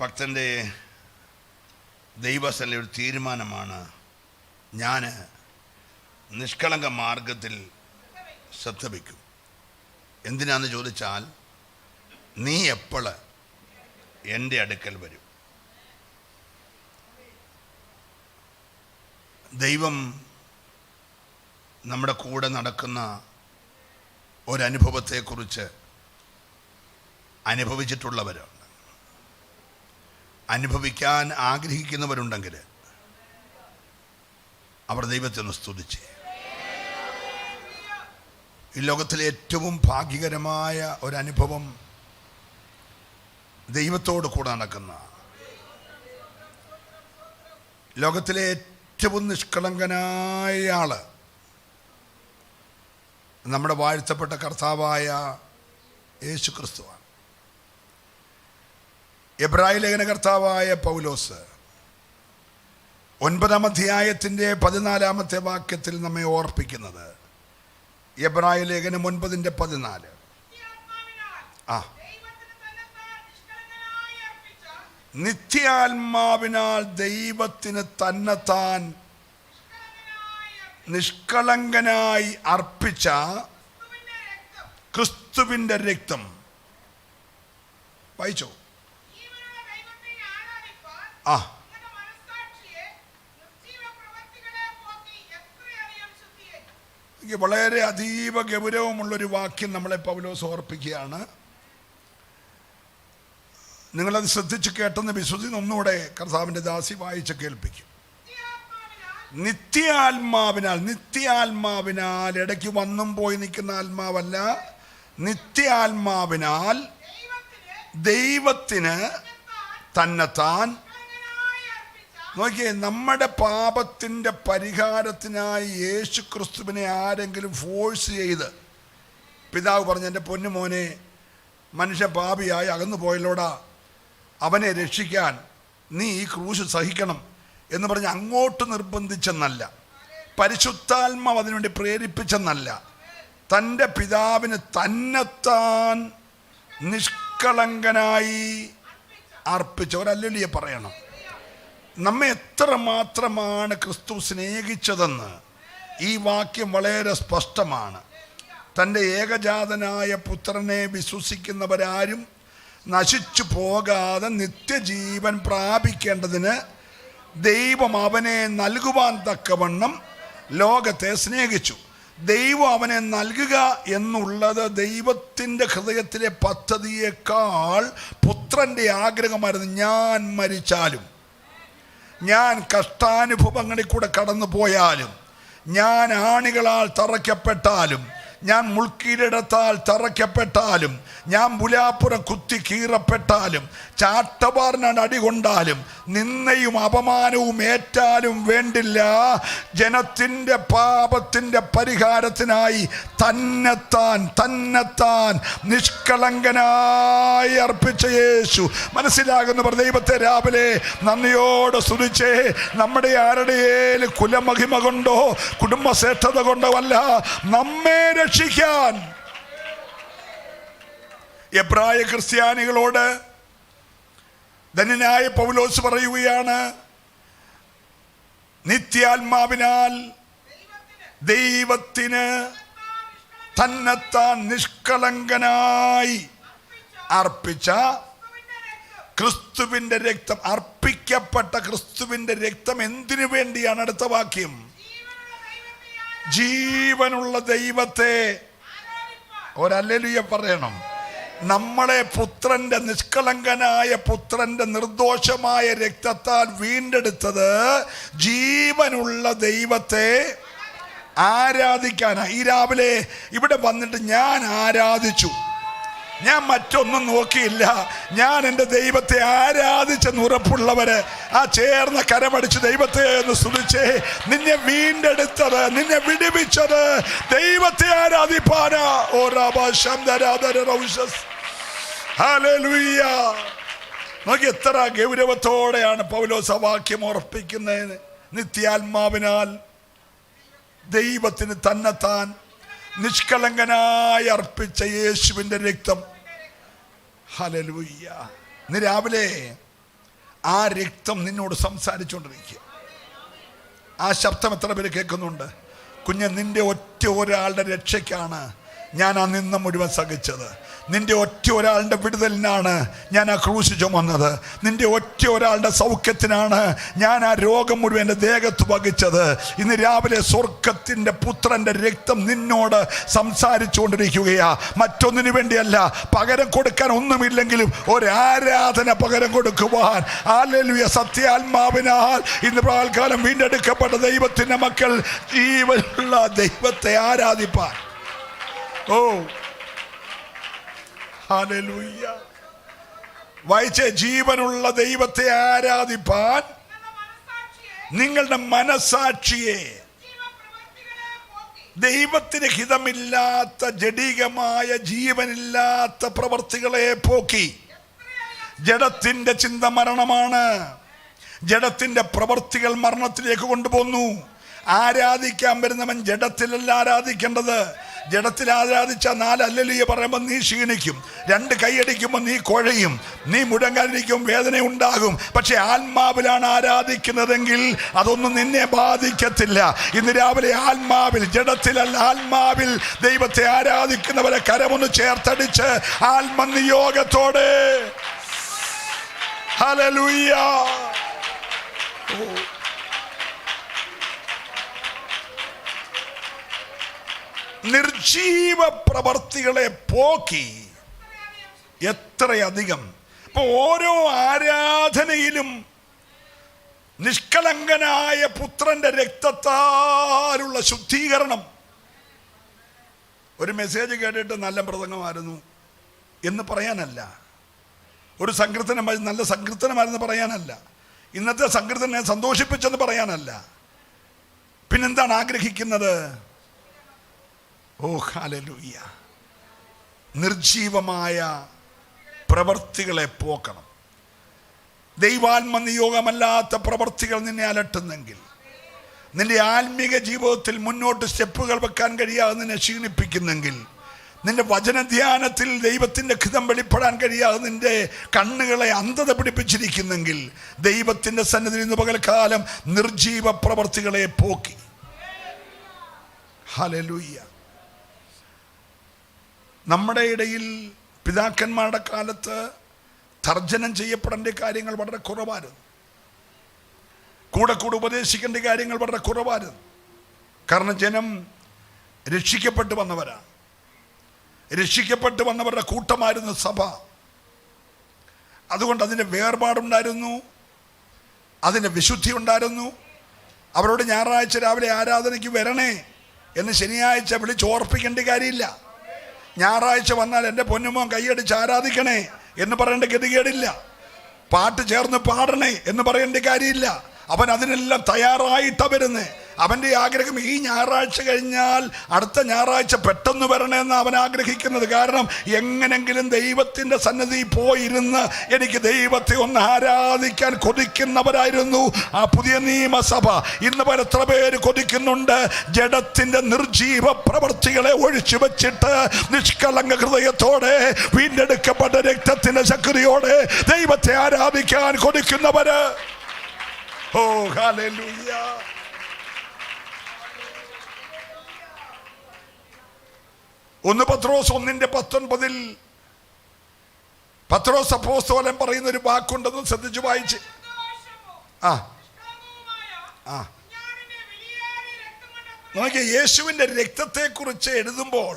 ഭക്തൻ്റെ ദൈവസ്ഥലിലെ ഒരു തീരുമാനമാണ്, ഞാൻ നിഷ്കളങ്ക മാർഗത്തിൽ ശ്രദ്ധ വയ്ക്കും. എന്തിനാന്ന് ചോദിച്ചാൽ, നീ എപ്പോൾ എൻ്റെ അടുക്കൽ വരും? ദൈവം നമ്മുടെ കൂടെ നടക്കുന്ന ഒരനുഭവത്തെക്കുറിച്ച് അനുഭവിച്ചിട്ടുള്ളവരുണ്ട്, അനുഭവിക്കാൻ ആഗ്രഹിക്കുന്നവരുണ്ടെങ്കിൽ അവർ ദൈവത്തെ ഒന്ന് സ്തുതിച്ച്. ഈ ലോകത്തിലെ ഏറ്റവും ഭാഗ്യകരമായ ഒരനുഭവം ദൈവത്തോട് കൂടെ നടക്കുന്ന, ലോകത്തിലെ ഏറ്റവും നിഷ്കളങ്കനായ ആള് നമ്മുടെ വാഴ്ത്തപ്പെട്ട കർത്താവായ യേശു ക്രിസ്തുവാണ്. എബ്രായ ലേഖന കർത്താവായ പൗലോസ് 9-ാം അധ്യായത്തിൻ്റെ 14-ാമത്തെ വാക്യത്തിൽ നമ്മെ ഓർപ്പിക്കുന്നത്, എബ്രായ ലേഖനം 9:14, നിത്യാത്മാവിനാൽ ദൈവത്തിന് തന്നെത്താൻ നിഷ്കളങ്കനായി അർപ്പിച്ച ക്രിസ്തുവിൻ്റെ രക്തം. വായിച്ചോ? വളരെ അതീവ ഗൗരവമുള്ളൊരു വാക്യം നമ്മളെ പൗലോസ് ഓർപ്പിക്കുകയാണ്. നിങ്ങളത് ശ്രദ്ധിച്ച് കേട്ടെന്ന് വിശ്വസിച്ച് ഒന്നുകൂടെ കർത്താവിൻ്റെ ദാസി വായിച്ച് കേൾപ്പിക്കും. നിത്യാത്മാവിനാൽ, നിത്യാത്മാവിനാൽ, ഇടയ്ക്ക് വന്നും പോയി നിൽക്കുന്ന ആത്മാവല്ല, നിത്യാത്മാവിനാൽ ദൈവത്തിന് തന്നെത്താൻ. നോക്കിയേ, നമ്മുടെ പാപത്തിൻ്റെ പരിഹാരത്തിനായി യേശു ക്രിസ്തുവിനെ ആരെങ്കിലും ഫോഴ്സ് ചെയ്ത്, പിതാവ് പറഞ്ഞു, എൻ്റെ പൊന്നു മോനെ, മനുഷ്യ പാപിയായി അകന്നു പോയല്ലോടാ, അവനെ രക്ഷിക്കാൻ നീ ഈ ക്രൂശ് സഹിക്കണം എന്ന് പറഞ്ഞ് അങ്ങോട്ട് നിർബന്ധിച്ചെന്നല്ല, പരിശുദ്ധാത്മാവ് അതിനുവേണ്ടി പ്രേരിപ്പിച്ചെന്നല്ല, തൻ്റെ പിതാവിന് തന്നെത്താൻ നിഷ്കളങ്കനായി അർപ്പിച്ചവരല്ലേ പറയണം. നമ്മെ എത്ര മാത്രമാണ് ക്രിസ്തു സ്നേഹിച്ചതെന്ന് ഈ വാക്യം വളരെ സ്പഷ്ടമാണ്. തൻ്റെ ഏകജാതനായ പുത്രനെ വിശ്വസിക്കുന്നവരാരും നശിച്ചു പോകാതെ നിത്യജീവൻ പ്രാപിക്കേണ്ടതിന് ദൈവം അവനെ നൽകുവാൻ തക്കവണ്ണം ലോകത്തെ സ്നേഹിച്ചു. ദൈവം അവനെ നൽകുക എന്നുള്ളത് ദൈവത്തിൻ്റെ ഹൃദയത്തിലെ പദ്ധതിയേക്കാൾ പുത്രൻ്റെ ആഗ്രഹമായിരുന്നു. ഞാൻ മരിച്ചാലും, ഞാൻ കഷ്ടാനുഭവങ്ങളിൽ കൂടെ കടന്നു പോയാലും, ഞാൻ ആണികളാൽ തറയ്ക്കപ്പെട്ടാലും, ഞാൻ മുൾക്കീരിടത്താൽ തറയ്ക്കപ്പെട്ടാലും, ഞാൻ മുലാപ്പുറം കുത്തി കീറപ്പെട്ടാലും, ചാട്ടവാറിനാണ് അടികൊണ്ടാലും, നിന്നയും അപമാനവും ഏറ്റാലും വേണ്ടില്ല, ജനത്തിൻ്റെ പാപത്തിൻ്റെ പരിഹാരത്തിനായി തന്നെത്താൻ നിഷ്കളങ്കനായി അർപ്പിച്ച യേശു. മനസ്സിലാകുന്നവർ ദൈവത്തെ രാവിലെ നന്ദിയോടെ സ്തുതിച്ചേ. നമ്മുടെ ആരുടെയേലും കുലമഹിമ കൊണ്ടോ കുടുംബശ്രേഷ്ഠത കൊണ്ടോ അല്ല, നമ്മെ രക്ഷിക്കാൻ എബ്രായ ക്രിസ്ത്യാനികളോട് ധന്യനായ പൗലോസ് പറയുകയാണ്, നിത്യാത്മാവിനാൽ ദൈവത്തിന് തന്നെത്താൻ നിഷ്കളങ്കനായി അർപ്പിച്ച ക്രിസ്തുവിൻ്റെ രക്തം. അർപ്പിക്കപ്പെട്ട ക്രിസ്തുവിൻ്റെ രക്തം എന്തിനു വേണ്ടിയാണ്? അടുത്ത വാക്യം, ജീവനുള്ള ദൈവത്തെ. ഒരല്ലേലൂയ പറയണം. നമ്മളെ പുത്രന്റെ, നിഷ്കളങ്കനായ പുത്രന്റെ നിർദോഷമായ രക്തത്താൽ വീണ്ടെടുത്തത് ജീവനുള്ള ദൈവത്തെ ആരാധിക്കാനാണ്. ഈ രാവിലെ ഇവിടെ വന്നിട്ട് ഞാൻ ആരാധിച്ചു, ഞാൻ മറ്റൊന്നും നോക്കിയില്ല, ഞാൻ എൻ്റെ ദൈവത്തെ ആരാധിച്ചെന്ന് ഉറപ്പുള്ളവര് ആ ചേർന്ന കരമടിച്ച് ദൈവത്തെ ഒന്ന് സ്തുതിച്ചേ. നിന്നെ വീണ്ടെടുത്തത്, നിന്നെ വിടുവിച്ചത് ദൈവത്തെ ആരാധിപ്പാനാ. ഓ ഹല്ലേലൂയ. നോക്കി എത്ര ഗൗരവത്തോടെയാണ് പൗലോസ് ആ വാക്യം ഓർപ്പിക്കുന്നത്. നിത്യാത്മാവിനാൽ ദൈവത്തിന് തന്നെത്താൻ നിഷ്കളങ്കനായി അർപ്പിച്ച യേശുവിൻ്റെ രക്തം. ഹല്ലേലൂയ. ഇന്ന് രാവിലെ ആ രക്തം നിന്നോട് സംസാരിച്ചുകൊണ്ടിരിക്കുക. ആ ശബ്ദം എത്ര പേര് കേൾക്കുന്നുണ്ട്? കുഞ്ഞ്, നിന്റെ ഒറ്റ ഒരാളുടെ രക്ഷയ്ക്കാണ് ഞാൻ ആ നിന്ന മുഴുവൻ സഹിച്ചത്. നിന്റെ ഒറ്റ ഒരാളുടെ വിടുതലിനാണ് ഞാൻ ആ ക്രൂശ് ചുമന്നത്. നിന്റെ ഒറ്റ ഒരാളുടെ സൗഖ്യത്തിനാണ് ഞാൻ ആ രോഗം മുഴുവൻ എൻ്റെ ദേഹത്ത് വഹിച്ചത്. ഇന്ന് രാവിലെ സ്വർഗത്തിൻ്റെ പുത്രൻ്റെ രക്തം നിന്നോട് സംസാരിച്ചുകൊണ്ടിരിക്കുകയാ. മറ്റൊന്നിനു വേണ്ടിയല്ല, പകരം കൊടുക്കാൻ ഒന്നുമില്ലെങ്കിലും ഒരാരാധന പകരം കൊടുക്കുവാൻ. ഹല്ലേലൂയ. സത്യാത്മാവിനാൽ ഇന്ന് പകൽക്കാലം വീണ്ടെടുക്കപ്പെട്ട ദൈവത്തിൻ്റെ മക്കൾ ജീവനുള്ള ദൈവത്തെ ആരാധിപ്പാൻ. ഓ ഹല്ലേലൂയ. വായിച്ചേ, ജീവനുള്ള ദൈവത്തെ ആരാധിപ്പാൻ നിങ്ങളുടെ മനസാക്ഷിയെ ദൈവത്തിന് ഹിതമില്ലാത്ത ജഡികമായ ജീവനില്ലാത്ത പ്രവർത്തികളെ പോക്കി. ജഡത്തിന്റെ ചിന്ത മരണമാണ്. ജഡത്തിന്റെ പ്രവർത്തികൾ മരണത്തിലേക്ക് കൊണ്ടുപോകുന്നു. ആരാധിക്കാൻ വരുന്നവൻ ജഡത്തിലല്ല ആരാധിക്കേണ്ടത്. ജഡത്തിൽ ആരാധിച്ച 4 ഹല്ലേലൂയ പറയുമ്പോൾ നീ ക്ഷീണിക്കും, 2 കൈയടിക്കുമ്പോൾ നീ കുഴയും, നീ മുടങ്ങാതിരിക്കും, വേദന ഉണ്ടാകും. പക്ഷെ ആത്മാവിലാണ് ആരാധിക്കുന്നതെങ്കിൽ അതൊന്നും നിന്നെ ബാധിക്കത്തില്ല. ഇന്ന് രാവിലെ ആത്മാവിൽ, ജഡത്തിലല്ല ആത്മാവിൽ ദൈവത്തെ ആരാധിക്കുന്നവരെ കരമൊന്ന് ചേർത്തടിച്ച് ആത്മനിയോഗത്തോടെ ഹല്ലേലൂയ. നിർജീവ പ്രവർത്തികളെ പോക്കി. എത്രയധികം! ഇപ്പൊ ഓരോ ആരാധനയിലും നിഷ്കളങ്കനായ പുത്രന്റെ രക്തത്താലുള്ള ശുദ്ധീകരണം. ഒരു മെസ്സേജ് കേട്ടിട്ട് നല്ല പ്രസംഗമായിരുന്നു എന്ന് പറയാനല്ല, ഒരു സങ്കീർത്തനം നല്ല സങ്കീർത്തനമായിരുന്നു പറയാനല്ല, ഇന്നത്തെ സങ്കീർത്തനെ സന്തോഷിപ്പിച്ചെന്ന് പറയാനല്ല. പിന്നെന്താണ് ആഗ്രഹിക്കുന്നത്? ഓ ഹല്ലേലൂയ. നിർജീവമായ പ്രവർത്തികളെ പോക്കണം. ദൈവാത്മ നിയോഗമല്ലാത്ത പ്രവർത്തികൾ നിന്നെ അലട്ടുന്നെങ്കിൽ, നിന്റെ ആത്മീക ജീവിതത്തിൽ മുന്നോട്ട് സ്റ്റെപ്പുകൾ വെക്കാൻ കഴിയാതെ നിന്നെ ക്ഷീണിപ്പിക്കുന്നെങ്കിൽ, നിന്റെ വചനധ്യാനത്തിൽ ദൈവത്തിൻ്റെ ഹിതം വെളിപ്പെടാൻ കഴിയാതെ നിന്റെ കണ്ണുകളെ അന്ധത പിടിപ്പിച്ചിരിക്കുന്നെങ്കിൽ, ദൈവത്തിൻ്റെ സന്നിധിയിൽ നിന്ന് പകൽക്കാലം നിർജീവ പ്രവർത്തികളെ പോക്കി. ഹല്ലേലൂയ. നമ്മുടെ ഇടയിൽ പിതാക്കന്മാരുടെ കാലത്ത് തർജ്ജനം ചെയ്യപ്പെടേണ്ട കാര്യങ്ങൾ വളരെ കുറവായിരുന്നു. കൂടെ ഉപദേശിക്കേണ്ട കാര്യങ്ങൾ വളരെ കുറവായിരുന്നു. കാരണം ജനം രക്ഷിക്കപ്പെട്ടു വന്നവരാണ്. രക്ഷിക്കപ്പെട്ടു വന്നവരുടെ കൂട്ടമായിരുന്നു സഭ. അതുകൊണ്ട് അതിൻ്റെ വേർപാടുണ്ടായിരുന്നു, അതിൻ്റെ വിശുദ്ധി ഉണ്ടായിരുന്നു. അവരോട് ഞായറാഴ്ച രാവിലെ ആരാധനയ്ക്ക് വരണേ എന്ന് ശനിയാഴ്ച വിളിച്ചോർപ്പിക്കേണ്ട കാര്യമില്ല. ഞായറാഴ്ച വന്നാൽ എൻ്റെ പൊന്നുമോൻ കൈയടിച്ച് ആരാധിക്കണേ എന്ന് പറയേണ്ട ഗതികേടില്ല. പാട്ട് ചേർന്ന് പാടണേ എന്ന് പറയേണ്ട കാര്യമില്ല. അവൻ അതിനെല്ലാം തയ്യാറായിട്ടാണ് വരുന്നത്. അവൻ്റെ ആഗ്രഹം ഈ ഞായറാഴ്ച കഴിഞ്ഞാൽ അടുത്ത ഞായറാഴ്ച പെട്ടെന്ന് വരണമെന്ന് അവൻ ആഗ്രഹിക്കുന്നത്. കാരണം എങ്ങനെങ്കിലും ദൈവത്തിൻ്റെ സന്നിധി പോയിരുന്ന് എനിക്ക് ദൈവത്തെ ഒന്ന് ആരാധിക്കാൻ കൊതിക്കുന്നവരായിരുന്നു ആ പുതിയ നിയമസഭ. ഇന്ന് വരെ എത്ര പേര് കൊതിക്കുന്നുണ്ട്? ജഡത്തിൻ്റെ നിർജീവ പ്രവൃത്തികളെ ഒഴിച്ചു വെച്ചിട്ട് നിഷ്കളങ്ക ഹൃദയത്തോടെ വീണ്ടെടുക്കപ്പെട്ട രക്തത്തിൻ്റെ ശക്തിയോടെ ദൈവത്തെ ആരാധിക്കാൻ കൊതിക്കുന്നവര്. ഓ ഹല്ലേലൂയ. ഒന്ന് പത്രോസ് 1:19 പത്രോസ് അപ്പോസ്തലൻ പറയുന്ന ഒരു വാക്കുണ്ടെന്ന് ശ്രദ്ധിച്ചു വായിച്ച്. നോക്കിയ യേശുവിൻ്റെ രക്തത്തെക്കുറിച്ച് എഴുതുമ്പോൾ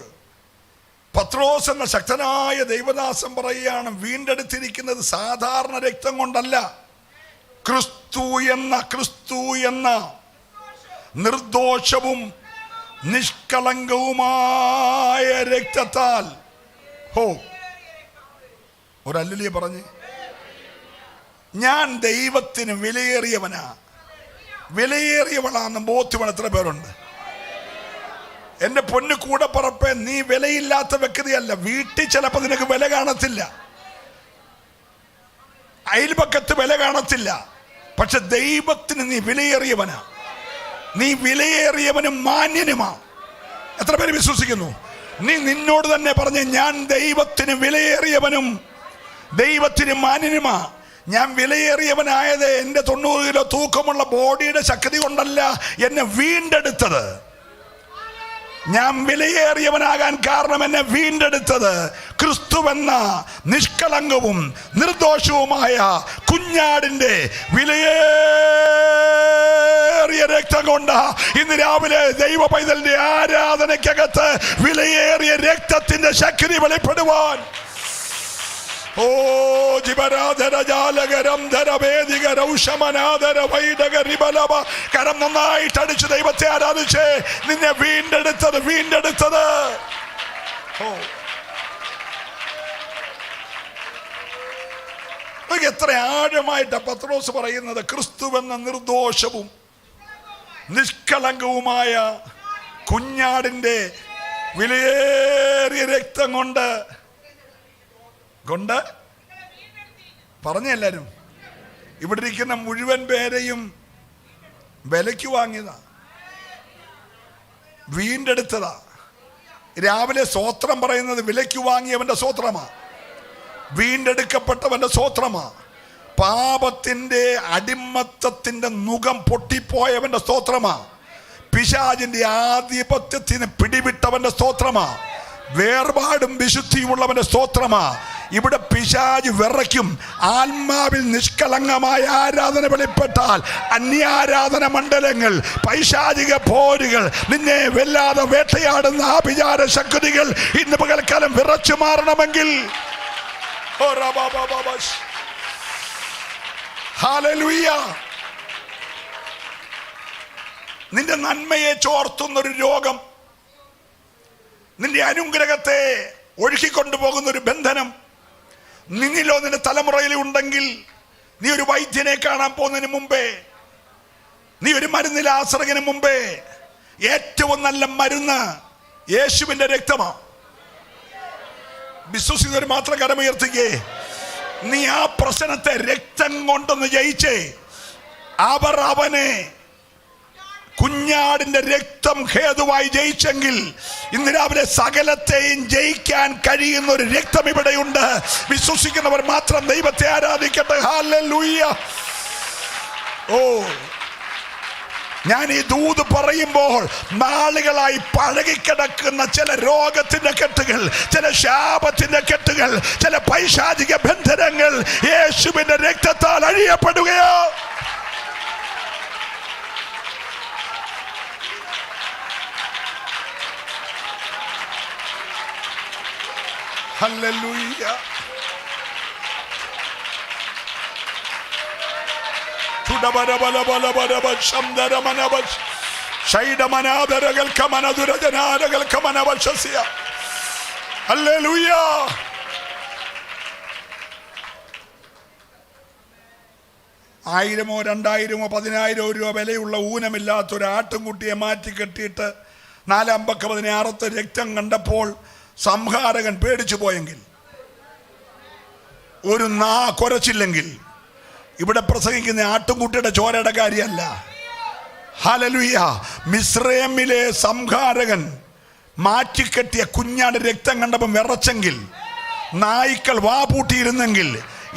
പത്രോസ് എന്ന ശക്തനായ ദൈവദാസൻ പറയുകയാണ്, വീണ്ടെടുത്തിരിക്കുന്നത് സാധാരണ രക്തം കൊണ്ടല്ല, ക്രിസ്തു എന്ന നിർദോഷവും നിഷ്കളങ്കവുമായ രക്തത്താൽ. ഹോ, ഒരല്ലിയ പറഞ്ഞ്, ഞാൻ ദൈവത്തിന് വിലയേറിയവനാ, വിലയേറിയവളാന്ന് ബോധ്യമാണ്. എത്ര പേരുണ്ട്? എൻ്റെ പൊന്നു കൂടെ പറപ്പേ, നീ വിലയില്ലാത്ത വ്യക്തിയല്ല. വീട്ടിൽ ചിലപ്പോൾ നിനക്ക് വില കാണത്തില്ല, അയൽപക്കത്ത് വില കാണത്തില്ല, പക്ഷെ ദൈവത്തിന് നീ വിലയേറിയവനാ. നീ വിലയേറിയവനും മാന്യനുമാ. എത്ര പേര് വിശ്വസിക്കുന്നു? നീ നിന്നോട് തന്നെ പറഞ്ഞ്, ഞാൻ ദൈവത്തിന് വിലയേറിയവനും ദൈവത്തിന് മാന്യനുമാ. ഞാൻ വിലയേറിയവനായത് എൻ്റെ 90 കിലോ തൂക്കമുള്ള ബോഡിയുടെ ശക്തി കൊണ്ടല്ല എന്നെ വീണ്ടെടുത്തത്. ഞാൻ വിലയേറിയവനാകാൻ കാരണം എന്നെ വീണ്ടെടുത്തത് ക്രിസ്തുവെന്ന നിഷ്കളങ്കവും നിർദോഷവുമായ കുഞ്ഞാടിന്റെ വിലയേറിയ രക്തം കൊണ്ട്. ഇന്ന് രാവിലെ ദൈവ പൈതലിന്റെ ആരാധനയ്ക്കകത്ത് വിലയേറിയ രക്തത്തിന്റെ ശക്തി വെളിപ്പെടുവാൻ ഓ കരം നന്നായിട്ട് അടിച്ച് ദൈവത്തെ ആരാധിച്ച് നിന്നെ വീണ്ടെടുത്തത്. ഓ എത്ര ആഴമായിട്ടാ പത്രോസ് പറയുന്നത്. ക്രിസ്തുവെന്ന നിർദോഷവും നിഷ്കളങ്കവുമായ കുഞ്ഞാടിന്റെ വിലയേറിയ രക്തം കൊണ്ട് പറഞ്ഞ എല്ലാരും ഇവിടെ ഇരിക്കുന്ന മുഴുവൻ പേരെയും വിലയ്ക്ക് വാങ്ങിയതാ, വീണ്ടെടുത്തതാ. രാവിലെ സ്തോത്രം പറയുന്നത് വിലയ്ക്ക് വാങ്ങിയവന്റെ സ്തോത്രമാ, വീണ്ടെടുക്കപ്പെട്ടവന്റെ സ്തോത്രമാ. പാപത്തിന്റെ അടിമത്തത്തിന്റെ നുകം പൊട്ടിപ്പോയവന്റെ സ്തോത്രമാ. പിശാചിന്റെ ആധിപത്യത്തിന് പിടിവിട്ടവന്റെ സ്തോത്രമാ. വേർപാടും വിശുദ്ധിയുമുള്ളവന്റെ സ്തോത്രമാ. ഇവിടെ പിശാച് വിറയ്ക്കും. ആത്മാവിൽ നിഷ്കളങ്കമായ ആരാധന വെളിപ്പെട്ടാൽ അന്യാരാധന മണ്ഡലങ്ങൾ, പൈശാചിക പോരുകൾ, നിന്നെ വല്ലാതെ വേട്ടയാടുന്ന ആഭിചാര ശക്തികൾ ഇന്ന് പകൽക്കാലം വിറച്ചു മാറണമെങ്കിൽ ഹല്ലേലൂയ, നിന്റെ നന്മയെ ചോർത്തുന്നൊരു രോഗം, നിന്റെ അനുഗ്രഹത്തെ ഒഴുക്കിക്കൊണ്ടുപോകുന്ന ഒരു ബന്ധനം നിന്നിലോ നിന്റെ തലമുറയിൽ ഉണ്ടെങ്കിൽ, നീ ഒരു വൈദ്യനെ കാണാൻ പോകുന്നതിന് മുമ്പേ, നീ ഒരു മരുന്നിലെ ആശ്രയിന് മുമ്പേ ഏറ്റവും നല്ല മരുന്ന് യേശുവിന്റെ രക്തമാണ്. വിശ്വസിക്കുന്നവർ മാത്രം കരമുയർത്തിക്കേ. നീ ആ പ്രശ്നത്തെ രക്തം കൊണ്ടൊന്ന് ജയിച്ചേ. അവർ അവനെ കുഞ്ഞാടിന്റെ രക്തം ഹേതുവായി ജയിച്ചെങ്കിൽ ഇന്ന് രാവിലെ സകലത്തെയും ജയിക്കാൻ കഴിയുന്ന ഒരു രക്തം ഇവിടെയുണ്ട്. വിശ്വസിക്കുന്നവർ മാത്രം ദൈവത്തെ ആരാധിക്കട്ടെ. ഹല്ലേലൂയ. ഓ, ഞാൻ ഈ ദൂത് പറയുമ്പോൾ നാളുകളായി പഴകിക്കിടക്കുന്ന ചില രോഗത്തിന്റെ കെട്ടുകൾ, ചില ശാപത്തിന്റെ കെട്ടുകൾ, ചില പൈശാചിക ബന്ധനങ്ങൾ യേശുവിന്റെ രക്തത്താൽ അഴിയപ്പെടുകയോ. ഹല്ലേലൂയ. ഹല്ലേലൂയ. ആയിരമോ 2000മോ 10,000 രൂപ വിലയുള്ള ഊനമില്ലാത്തൊരു ആട്ടുംകുട്ടിയെ മാറ്റി കെട്ടിയിട്ട് 4 അമ്പക്കം അതിനെ അറുത്ത് രക്തം കണ്ടപ്പോൾ സംഹാരകൻ പേടിച്ചു പോയെങ്കിൽ, ഒരു നാ കുരച്ചില്ലെങ്കിൽ, ഇവിടെ പ്രസംഗിക്കുന്ന ആട്ടുംകുട്ടിയുടെ ചോരയുടെ കാര്യമല്ല. ഹല്ലേലൂയ. മിസ്രൈമിലെ സംഹാരകൻ മാറ്റിക്കെട്ടിയ കുഞ്ഞാട് രക്തം കണ്ടപ്പം വിറച്ചെങ്കിൽ, നായ്ക്കൾ വാപൂട്ടിയിരുന്നെങ്കിൽ,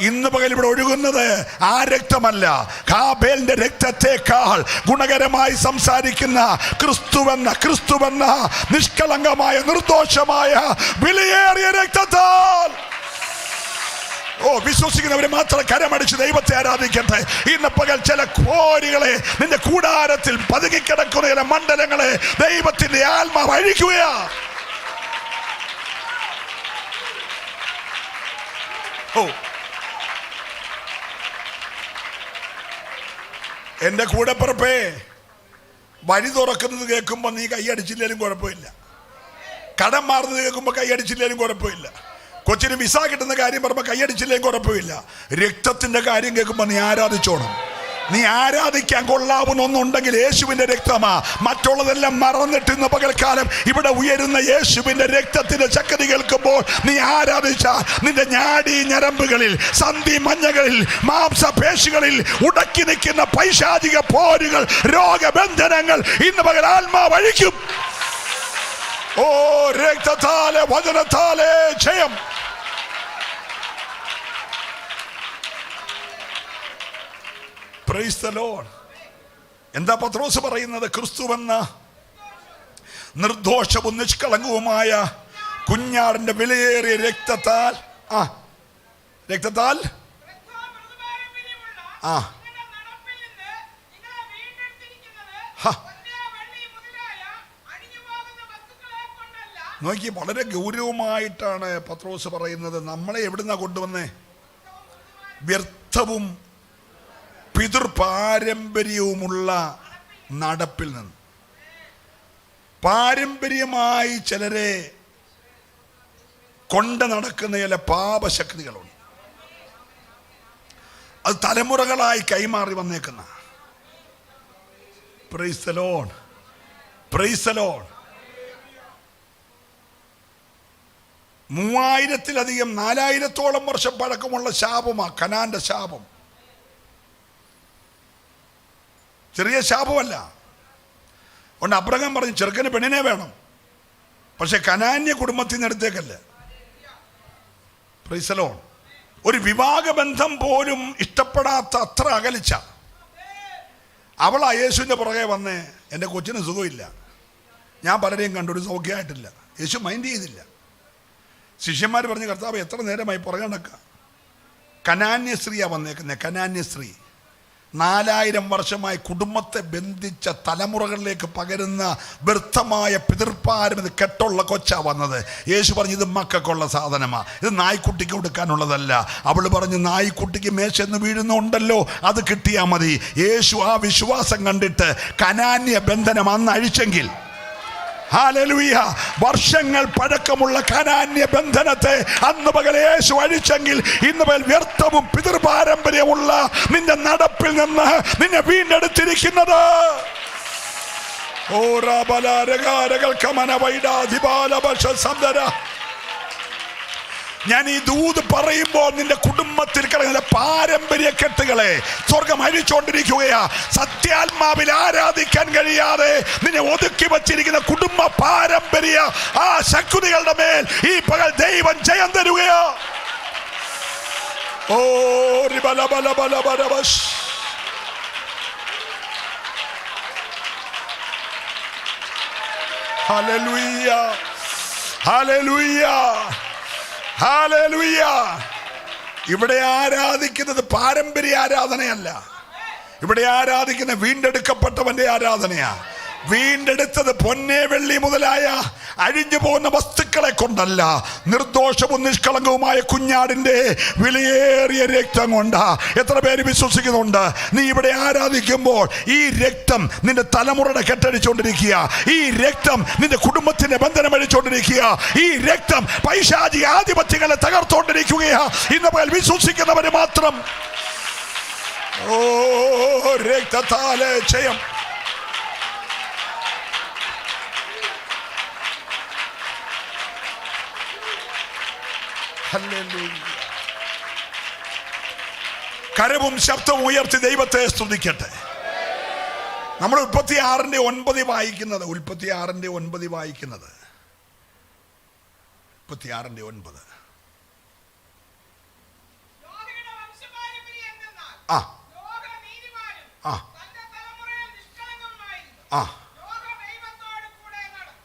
ഇന്ന് പകൽ ഇവിടെ ഒഴുകുന്നത് ആ രക്തമല്ല, ഹാബേലിന്റെ രക്തത്തെക്കാൾ ഗുണകരമായി സംസാരിക്കുന്ന ക്രിസ്തുവെന്ന നിഷ്കളങ്കമായ നിർദോഷമായ വിലയേറിയ രക്തത്താൽ. ഓ, വിശ്വസിക്കുന്നവരെ മാത്രം കരമടിച്ച് ദൈവത്തെ ആരാധിക്കട്ടെ. ഇന്ന് പകൽ ചില കോരികളെ, നിന്റെ കൂടാരത്തിൽ പതുങ്ങിക്കിടക്കുന്ന ചില മണ്ഡലങ്ങളെ ദൈവത്തിന്റെ ആത്മാവ് അഴിക്കുകയാ. ഓ, എന്റെ കൂടെപ്പിറപ്പേ, വഴി തുറക്കുന്നത് കേൾക്കുമ്പോൾ നീ കൈയടിച്ചില്ലേലും കുഴപ്പമില്ല, കടം മാറുന്നത് കേൾക്കുമ്പോൾ കൈയടിച്ചില്ലേലും കുഴപ്പമില്ല, കൊച്ചിന് വിസ കിട്ടുന്ന കാര്യം പറയുമ്പോൾ കൈയടിച്ചില്ലേലും കുഴപ്പമില്ല, രക്തത്തിന്റെ കാര്യം കേൾക്കുമ്പോൾ നീ ആരാധിച്ചോണം. നീ ആരാധിക്കാൻ കൊള്ളാവുന്ന ഒന്നുണ്ടെങ്കിൽ യേശുവിന്റെ രക്തമാ. മറ്റുള്ളതെല്ലാം മറന്നിട്ട് ഇന്ന് പകൽക്കാലം ഇവിടെ ഉയരുന്ന യേശുവിന്റെ രക്തത്തിന്റെ ശക്തി കേൾക്കുമ്പോൾ നീ ആരാധിച്ച നിന്റെ ഞാടി ഞരമ്പുകളിൽ, സന്ധി മഞ്ഞകളിൽ, മാംസപേശികളിൽ ഉടക്കി നിൽക്കുന്ന പൈശാചിക പോരുകൾ, രോഗബന്ധനങ്ങൾ ഇന്ന് പകൽ ആത്മാവ് അഴിക്കും. ഓ, രക്തത്താലെ വചനത്താലെ ജയം. Price the Lord. എന്താ പത്രോസ് പറയുന്നത്? ക്രിസ്തുവെന്ന നിർദോഷവും നിഷ്കളങ്കവുമായ കുഞ്ഞാടിന്റെ വിലയേറിയ രക്തത്താൽ നോക്കി, വളരെ ഗൗരവമായിട്ടാണ് പത്രോസ് പറയുന്നത്. നമ്മളെ എവിടുന്നാ കൊണ്ടുവന്നേ? വ്യർത്ഥവും പിതൃപാരമ്പര്യവുമുള്ള നടപ്പിൽ നിന്ന്. പാരമ്പര്യമായി ചിലരെ കൊണ്ട് നടക്കുന്ന ചില പാപശക്തികളുണ്ട്. അത് തലമുറകളായി കൈമാറി വന്നേക്കുന്ന. Praise the lord, praise the lord. 3000-ലധികം 4000-ഓളം വർഷം പഴക്കമുള്ള ശാപമാ കനാന്റെ ശാപം. ചെറിയ ശാപമല്ല. അതുകൊണ്ട് അബ്രഹാം പറഞ്ഞു ചെറുക്കന് പെണ്ണിനെ വേണം, പക്ഷെ കനാന്യ കുടുംബത്തിൽ നിന്ന് എടുത്തേക്കല്ല. Price the Lord. ഒരു വിവാഹബന്ധം പോലും ഇഷ്ടപ്പെടാത്ത അത്ര അകലിച്ച അവളാ യേശുവിൻ്റെ പുറകെ വന്നേ. എൻ്റെ കൊച്ചിന് സുഖമില്ല, ഞാൻ പലരെയും കണ്ടു, ഒരു സൗഖ്യമായിട്ടില്ല. യേശു മൈൻഡ് ചെയ്തില്ല. ശിഷ്യന്മാർ പറഞ്ഞു, കർത്താവ് എത്ര നേരമായി പുറകെ നടക്കുക. കനാന്യ സ്ത്രീയാ വന്നേക്കുന്നത്. കനാന്യ സ്ത്രീ 4000 വർഷമായി കുടുംബത്തെ ബന്ധിച്ച തലമുറകളിലേക്ക് പകരുന്ന വ്യർത്ഥമായ പിതൃപ്പാരമ്പര്യ കെട്ടുള്ള കൊച്ചാ വന്നത്. യേശു പറഞ്ഞു ഇത് മക്കൾക്കുള്ള സാധനമാണ്, ഇത് നായ്ക്കുട്ടിക്ക് കൊടുക്കാനുള്ളതല്ല. അവൾ പറഞ്ഞു നായ്ക്കുട്ടിക്ക് മേശന്ന് വീഴുന്നുണ്ടല്ലോ, അത് കിട്ടിയാൽ മതി. യേശു ആ വിശ്വാസം കണ്ടിട്ട് കനാന്യ ബന്ധനം അന്ന് അഴിച്ചെങ്കിൽ, ഹല്ലേലൂയ, വർഷങ്ങൾ പഴക്കമുള്ള കനാന്യ ബന്ധനത്തെ അന്ന് പകൽ യേശു അഴിച്ചെങ്കിൽ, ഇന്ന് പകൽ വ്യർത്ഥവും പിതൃപാരമ്പര്യമുള്ള നിന്റെ നടപ്പിൽ നിന്ന് നിന്നെ വീണ്ടെടുത്തിരിക്കുന്നത്. ഞാൻ ഈ ദൂത് പറയുമ്പോൾ നിന്റെ കുടുംബത്തിൽ കിടക്കുന്ന പാരമ്പര്യ കെട്ടുകളെ സ്വർഗം അഴിച്ചുകൊണ്ടിരിക്കുകയാ. സത്യാത്മാവിൽ ആരാധിക്കാൻ കഴിയാതെ നിന്നെ ഒതുക്കി വച്ചിരിക്കുന്ന കുടുംബ പാരമ്പര്യ ആ ശക്തികളുടെ മേൽ ഈ പകൽ ദൈവം ജയം തരുകയാ. ഓ റിബല ബല ബല ബലബഷ്. Hallelujah, hallelujah, hallelujah. ഇവിടെ ആരാധിക്കുന്നത് പാരമ്പര്യ ആരാധനയല്ല. ഇവിടെ ആരാധിക്കുന്ന വീണ്ടെടുക്കപ്പെട്ടവന്റെ ആരാധനയാ. വീണ്ടെടുത്തത് പൊന്നെ വെള്ളി മുതലായ അഴിഞ്ഞു പോകുന്ന വസ്തുക്കളെ കൊണ്ടല്ല, നിർദോഷവും നിഷ്കളങ്കവുമായ കുഞ്ഞാടിന്റെ വിലയേറിയ രക്തം കൊണ്ടാ. എത്ര പേര് വിശ്വസിക്കുന്നുണ്ട്? നീ ഇവിടെ ആരാധിക്കുമ്പോൾ ഈ രക്തം നിന്റെ തലമുറയുടെ കെട്ടടിച്ചുകൊണ്ടിരിക്കുക, ഈ രക്തം നിന്റെ കുടുംബത്തിന്റെ ബന്ധനം അടിച്ചുകൊണ്ടിരിക്കുക, ഈ രക്തം പൈശാചിക ആധിപത്യങ്ങളെ തകർത്തുകൊണ്ടിരിക്കുകയാ. ഇന്ന് പകൽ വിശ്വസിക്കുന്നവര് മാത്രം. ഓ രക്തത്താലെ ജയം. കരവും ശബ്ദവും ഉയർത്തി ദൈവത്തെ സ്തുതിക്കട്ടെ. നമ്മൾ 36:9 വായിക്കുന്നത്, 36:9 വായിക്കുന്നത്, 36:9.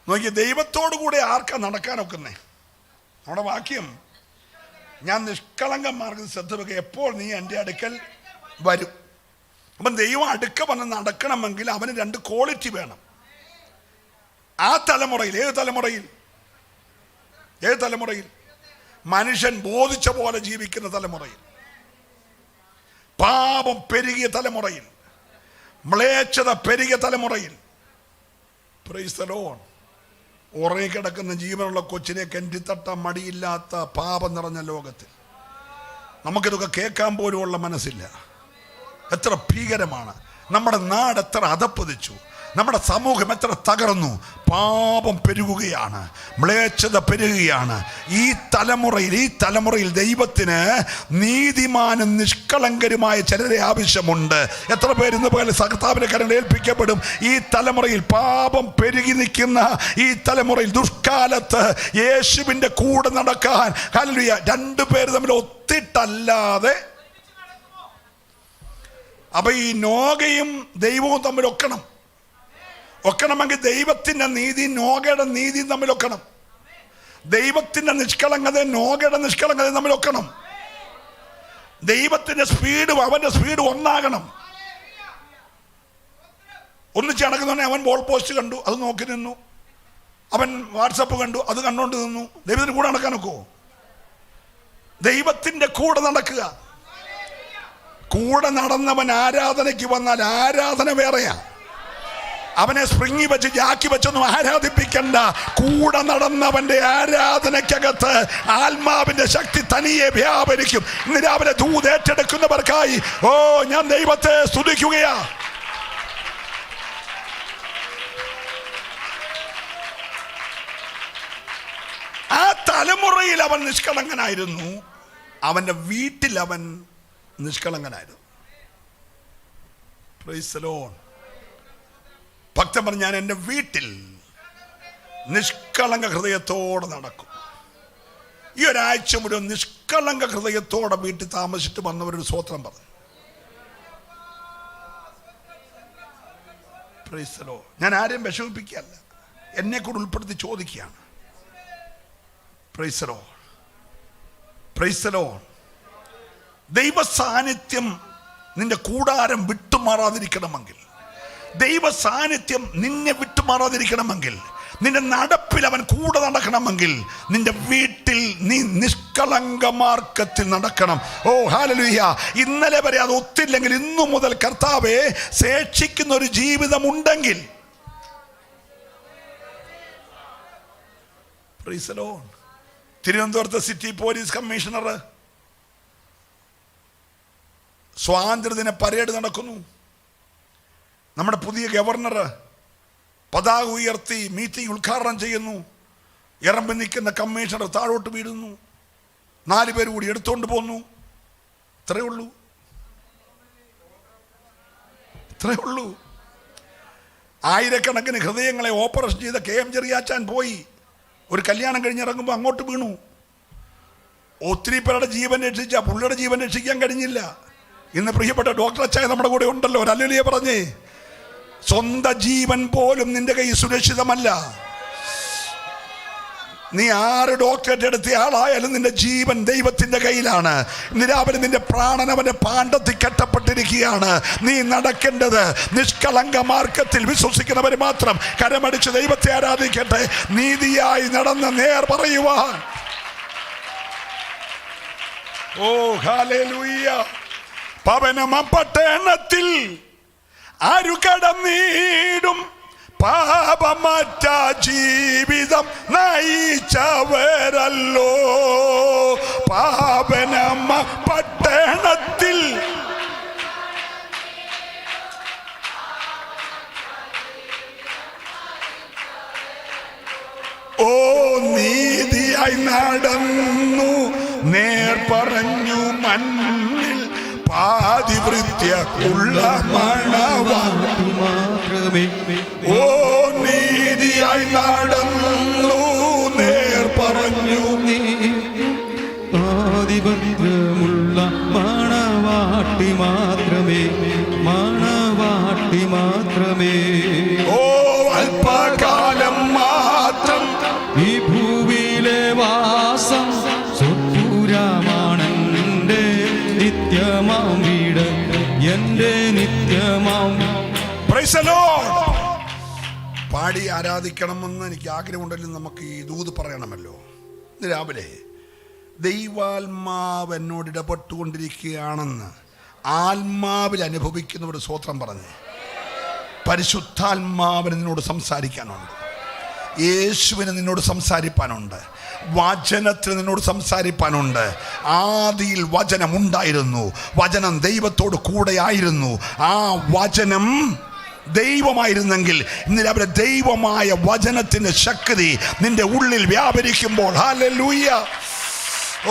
നോക്കിയ ദൈവത്തോടു കൂടെ ആർക്കാ നടക്കാനൊക്കുന്നേ? നമ്മുടെ വാക്യം, ഞാൻ നിഷ്കളങ്കന്മാർക്ക് ശ്രദ്ധ വെക്കുക, എപ്പോൾ നീ എൻ്റെ അടുക്കൽ വരും. അപ്പം ദൈവം അടുക്ക വന്ന് നടക്കണമെങ്കിൽ അവന് 2 ക്വാളിറ്റി വേണം. ആ തലമുറയിൽ, ഏത് തലമുറയിൽ? മനുഷ്യൻ ബോധിച്ച പോലെ ജീവിക്കുന്ന തലമുറയിൽ, പാപം പെരുകിയ തലമുറയിൽ, മ്ലേച്ഛത പെരുകിയ തലമുറയിൽ. Price the Lord. ഉറങ്ങിക്കിടക്കുന്ന ജീവനുള്ള കൊച്ചിനെ കെന്റിത്തട്ട മടിയില്ലാത്ത പാപം നിറഞ്ഞ ലോകത്തിൽ നമുക്കിതൊക്കെ കേൾക്കാൻ പോലുമുള്ള മനസ്സില്ല. എത്ര ഭീകരമാണ് നമ്മുടെ നാട്, എത്ര അധപ്പതിച്ചു, നമ്മുടെ സമൂഹം എത്ര തകർന്നു. പാപം പെരുകുകയാണ്, മ്ലേച്ഛത പെരുകുകയാണ്. ഈ തലമുറയിൽ ദൈവത്തിന് നീതിമാനും നിഷ്കളങ്കരുമായ ചിലരെ ആവശ്യമുണ്ട്. എത്ര പേര് ഇന്ന് പോലെ കർത്താവിനെ കരം ഏൽപ്പിക്കപ്പെടും? ഈ തലമുറയിൽ പാപം പെരുകി നിൽക്കുന്ന ഈ തലമുറയിൽ ദുഷ്കാലത്ത് യേശുവിൻ്റെ കൂടെ നടക്കാൻ, ഹല്ലേലൂയ, 2 പേര് തമ്മിൽ ഒത്തിട്ടല്ലാതെ അപ്പൊ ഈ നോഗയും ദൈവവും തമ്മിൽ ഒക്കണമെങ്കിൽ ദൈവത്തിന്റെ നീതി നോഗയുടെ നീതിയും തമ്മിൽ ഒക്കണം. ദൈവത്തിന്റെ നിഷ്കളങ്കതയും നോഗയുടെ നിഷ്കളങ്കതയും തമ്മിൽ ഒക്കണം. ദൈവത്തിന്റെ സ്പീഡും അവന്റെ സ്പീഡും ഒന്നാകണം. ഒന്നിച്ച് നടക്കുന്നവനെ അവൻ ബോൾ പോസ്റ്റ് കണ്ടു, അത് നോക്കി നിന്നു. അവൻ വാട്സപ്പ് കണ്ടു, അത് കണ്ടുകൊണ്ട് നിന്നു. ദൈവത്തിന് കൂടെ നടക്കാൻ ഒക്കുമോ? ദൈവത്തിന്റെ കൂടെ നടക്കുക. കൂടെ നടന്നവൻ ആരാധനയ്ക്ക് വന്നാൽ ആരാധന വേറെയാ. അവനെ സ്പ്രിങ്ങി വെച്ച് ജാക്കി വെച്ചൊന്നും ആരാധിപ്പിക്കണ്ട. കൂടെ നടന്നവന്റെ ആരാധനയ്ക്കകത്ത് ആത്മാവിന്റെ ശക്തി തനിയെ വ്യാപരിക്കും. ഇന്ന് രാവിലെ ദൂത് ഏറ്റെടുക്കുന്നവർക്കായി ഞാൻ ദൈവത്തെ സ്തുതിക്കുകയാ. ആ തലമുറയിൽ അവൻ നിഷ്കളങ്കനായിരുന്നു, അവന്റെ വീട്ടിൽ അവൻ നിഷ്കളങ്കനായിരുന്നു. Price the Lord. ഭക്തൻ പറഞ്ഞു, ഞാൻ എൻ്റെ വീട്ടിൽ നിഷ്കളങ്ക ഹൃദയത്തോടെ നടക്കും. ഈ ഒരാഴ്ച മുഴുവൻ നിഷ്കളങ്ക ഹൃദയത്തോടെ വീട്ടിൽ താമസിച്ചിട്ട് വന്നവരൊരു സ്വോത്രം പറഞ്ഞു. Price the Lord. ഞാൻ ആരെയും വിഷമിപ്പിക്കുകയല്ല, എന്നെ കൂടെ ഉൾപ്പെടുത്തി ചോദിക്കുകയാണ്. Price the lord. Praise the Lord. ദൈവ സാന്നിധ്യം നിന്റെ കൂടാരം വിട്ടുമാറാതിരിക്കണമെങ്കിൽ, ദൈവ സാന്നിധ്യം നിന്നെ വിട്ടുമാറാതിരിക്കണമെങ്കിൽ, നിന്റെ നടപ്പിൽ അവൻ കൂടെ നടക്കണമെങ്കിൽ, നിന്റെ വീട്ടിൽ നീ നിഷ്കളങ്ക മാർഗത്തിൽ നടക്കണം. ഓ ഹല്ലേലൂയ. ഇന്നലെ വരെ അത് ഒത്തില്ലെങ്കിൽ ഇന്നു മുതൽ കർത്താവെ ശേഷിക്കുന്ന ഒരു ജീവിതം ഉണ്ടെങ്കിൽ, പ്രൈസ് ദി ലോർഡ്. തിരുവനന്തപുരത്തെ സിറ്റി പോലീസ് കമ്മീഷണർ സ്വാതന്ത്ര്യദിന പരേഡ് നടക്കുന്നു. നമ്മുടെ പുതിയ ഗവർണർ പതാക ഉയർത്തി മീറ്റിംഗ് ഉദ്ഘാടനം ചെയ്യുന്നു. ഇറമ്പി നിൽക്കുന്ന കമ്മീഷണർ താഴോട്ട് വീഴുന്നു. 4 പേര് കൂടി എടുത്തുകൊണ്ട് പോന്നു. ഇത്രയേ ഉള്ളൂ. ആയിരക്കണക്കിന് ഹൃദയങ്ങളെ ഓപ്പറേഷൻ ചെയ്ത KM ചെറിയാച്ചാൻ പോയി ഒരു കല്യാണം കഴിഞ്ഞിറങ്ങുമ്പോൾ അങ്ങോട്ട് വീണു. ഒത്തിരി പേരുടെ ജീവൻ രക്ഷിച്ച പുള്ളിയുടെ ജീവൻ രക്ഷിക്കാൻ കഴിഞ്ഞില്ല. ഇന്ന് പ്രിയപ്പെട്ട ഡോക്ടർ അച്ചായ നമ്മുടെ കൂടെ ഉണ്ടല്ലോ. ഒരു ഹല്ലേലൂയ പറഞ്ഞേ. സ്വന്തം ജീവൻ പോലും നിന്റെ കയ്യിൽ സുരക്ഷിതമല്ല. നീ 6 ഡോക്ടറേറ്റ് എടുത്ത ആളായാലും നിന്റെ ജീവൻ ദൈവത്തിന്റെ കയ്യിലാണ്. ഇന്ന് രാവിലെ നിന്റെ പ്രാണൻ അവന്റെ പാണ്ഡത്തിൽ കെട്ടപ്പെട്ടിരിക്കുകയാണ്. നീ നടക്കേണ്ടത് നിഷ്കളങ്ക മാർഗത്തിൽ. വിശ്വസിക്കുന്നവർ മാത്രം കരമടിച്ച് ദൈവത്തെ ആരാധിക്കട്ടെ. നീതിയായി നടന്ന നേർ പറയുവാൻ. ഓ ഹല്ലേലൂയ. പവനമപട്ടണത്തിൽ ആരു കടന്നിടും പാപമറ്റ ജീവിതം നയിച്ചവരല്ലോ. പാവനമ പട്ടണത്തിൽ നീതിയായി നടന്നു നേർ പറഞ്ഞു മണ്ണിൽ പാതിവൃത്യ ഉള്ള മണവാട്ടി മാത്രമേ. നീതിയായി നടന്നു നേർ പറഞ്ഞു പാതിവൃത്യമുള്ള മണവാട്ടി മാത്രമേ. അല്പകാലം മാത്രം ഈ ഭൂവിയിലെ വാസം സ്വപുരമാണെന്റെ നിത്യമാം വീട്, എന്റെ നിത്യമാം. Praise the lord. പാടി ആരാധിക്കണമെന്ന് എനിക്ക് ആഗ്രഹമുണ്ടെങ്കിലും നമുക്ക് ഈ ദൂത് പറയണമല്ലോ. ഇന്ന് രാവിലെ ദൈവാത്മാവ് എന്നോട് ഇടപെട്ടുകൊണ്ടിരിക്കുകയാണെന്ന് ആത്മാവിൽ അനുഭവിക്കുന്നവർ സ്വോത്രം പറഞ്ഞ്. പരിശുദ്ധാത്മാവിന് നിന്നോട് സംസാരിക്കാനുണ്ട്. യേശുവിന് നിന്നോട് സംസാരിപ്പാനുണ്ട്. വചനത്തിന് നിന്നോട് സംസാരിപ്പാനുണ്ട്. ആദിയിൽ വചനം ഉണ്ടായിരുന്നു. വചനം ദൈവത്തോട് കൂടെയായിരുന്നു. ആ വചനം ദൈവമായിരുന്നെങ്കിൽ ഇന്ന് രാവിലെ ദൈവമായ വചനത്തിന്റെ ശക്തി നിന്റെ ഉള്ളിൽ വ്യാപരിക്കുമ്പോൾ ഹല്ലേലൂയ.